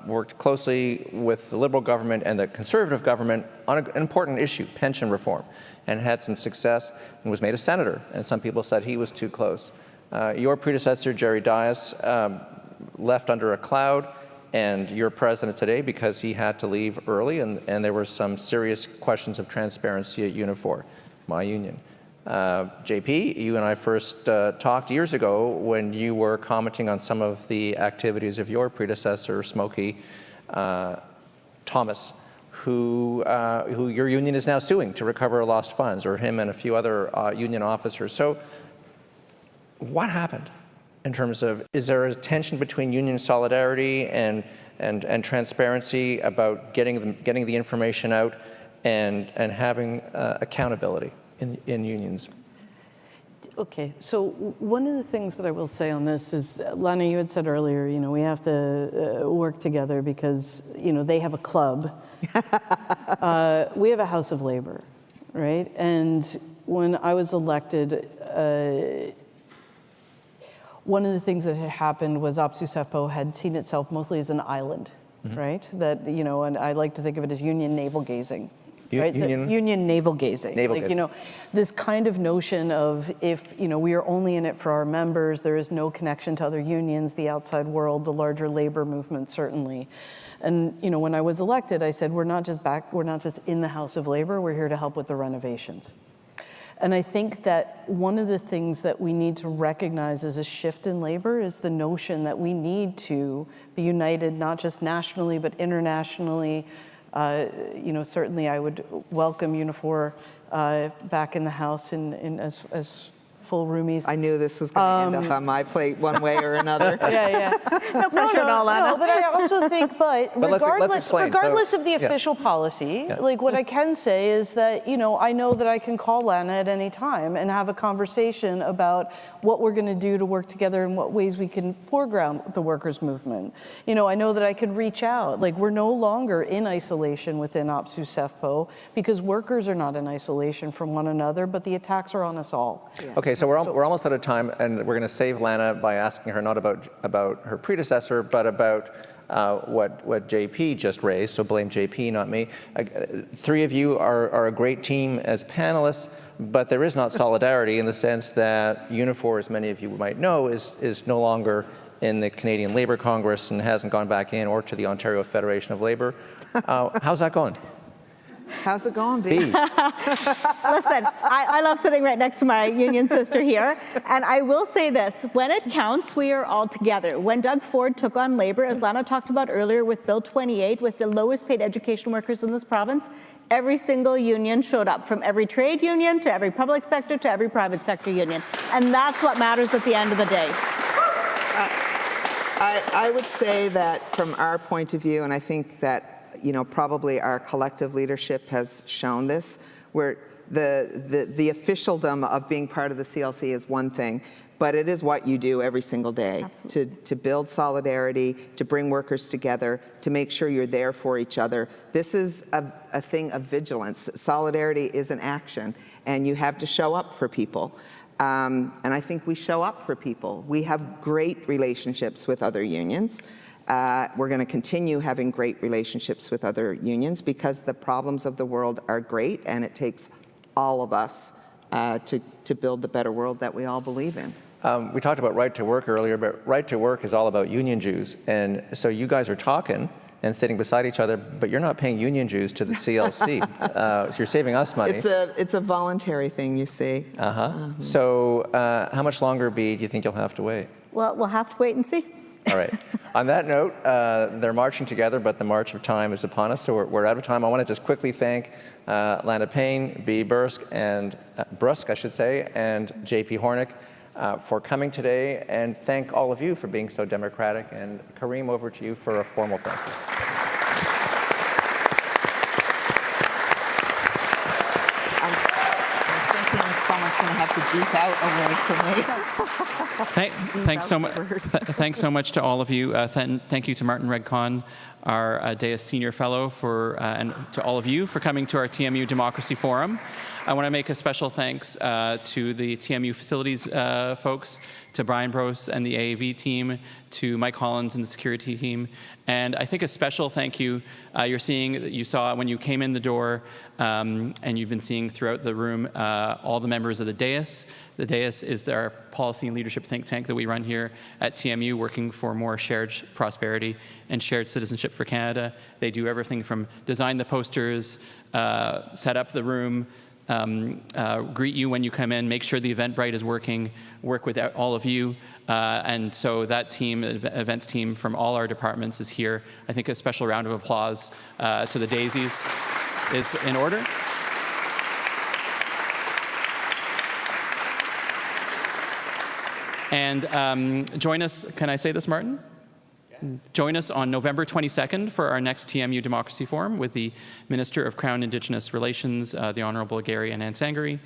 worked closely with the Liberal government and the Conservative government on an important issue, pension reform, and had some success and was made a senator. And some people said he was too close. Your predecessor, Jerry Dias, left under a cloud, and you're president today because he had to leave early, and there were some serious questions of transparency at Unifor, my union. JP, you and I first talked years ago when you were commenting on some of the activities of your predecessor, Smokey Thomas, who your union is now suing to recover lost funds, or him and a few other union officers. So what happened in terms of, is there a tension between union solidarity and transparency about getting the information out and having accountability in unions? Okay, so one of the things that I will say on this is, Lana, you had said earlier, we have to work together because, they have a club. We have a House of Labor, right? And when I was elected, one of the things that had happened was OPSEU had seen itself mostly as an island, right? That, and I like to think of it as union navel gazing. Right? Union navel gazing. This kind of notion of if, we are only in it for our members, there is no connection to other unions, the outside world, the larger labor movement, certainly. And, when I was elected, I said, we're not just in the House of Labor, we're here to help with the renovations. And I think that one of the things that we need to recognize as a shift in labor is the notion that we need to be united, not just nationally, but internationally. Certainly I would welcome Unifor back in the House as full roomies. I knew this was going to end up on my plate one way or another. Yeah. No pressure at all, Lana. No, but I also think, regardless of the official policy, like what I can say is that, I know that I can call Lana at any time and have a conversation about what we're going to do to work together and what ways we can foreground the workers' movement. I know that I could reach out. Like, we're no longer in isolation within OPSEU because workers are not in isolation from one another, but the attacks are on us all. Yeah. Okay, so we're almost out of time, and we're going to save Lana by asking her not about her predecessor, but about what JP just raised. So blame JP, not me. Three of you are a great team as panelists, but there is not solidarity in the sense that Unifor, as many of you might know, is no longer in the Canadian Labour Congress and hasn't gone back in, or to the Ontario Federation of Labour. How's that going? How's it going, Bea? Listen, I love sitting right next to my union sister here, and I will say this, when it counts, we are all together. When Doug Ford took on labor, as Lana talked about earlier with Bill 28, with the lowest paid education workers in this province, every single union showed up, from every trade union to every public sector to every private sector union, and that's what matters at the end of the day. I would say that from our point of view, and I think that probably our collective leadership has shown this, where the officialdom of being part of the CLC is one thing, but it is what you do every single day to build solidarity, to bring workers together, to make sure you're there for each other. This is a thing of vigilance. Solidarity is an action, and you have to show up for people. And I think we show up for people. We have great relationships with other unions. We're going to continue having great relationships with other unions because the problems of the world are great, and it takes all of us to build the better world that we all believe in. We talked about right to work earlier, but right to work is all about union dues. And so you guys are talking and sitting beside each other, but you're not paying union dues to the CLC. So you're saving us money. It's a voluntary thing, you see. So how much longer, Bea, do you think you'll have to wait? Well, we'll have to wait and see. All right. On that note, they're marching together, but the march of time is upon us, so we're out of time. I want to just quickly thank Lana Payne, Bea Bruske, and Bruske, I should say, and JP Hornick for coming today, and thank all of you for being so democratic. And Kareem, over to you for a formal thank you. Someone's going to have to beep out away from me. Thanks so much to all of you. Thank you to Martin Regg Cohn, our Deas Senior Fellow, and to all of you for coming to our TMU Democracy Forum. I want to make a special thanks to the TMU facilities folks, to Brian Brose and the AAV team, to Mike Hollins and the security team, and I think a special thank you you saw when you came in the door, and you've been seeing throughout the room all the members of the Deas. The Deas is our policy and leadership think tank that we run here at TMU, working for more shared prosperity and shared citizenship for Canada. They do everything from design the posters, set up the room, greet you when you come in, make sure the Eventbrite is working, work with all of you. And so that team, events team from all our departments is here. I think a special round of applause to the Daisies is in order. And join us, can I say this, Martin? Join us on November 22nd for our next TMU Democracy Forum with the Minister of Crown Indigenous Relations, the Honourable Gary Anand Sangari.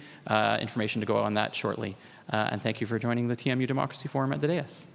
Information to go on that shortly. And thank you for joining the TMU Democracy Forum at the Deas.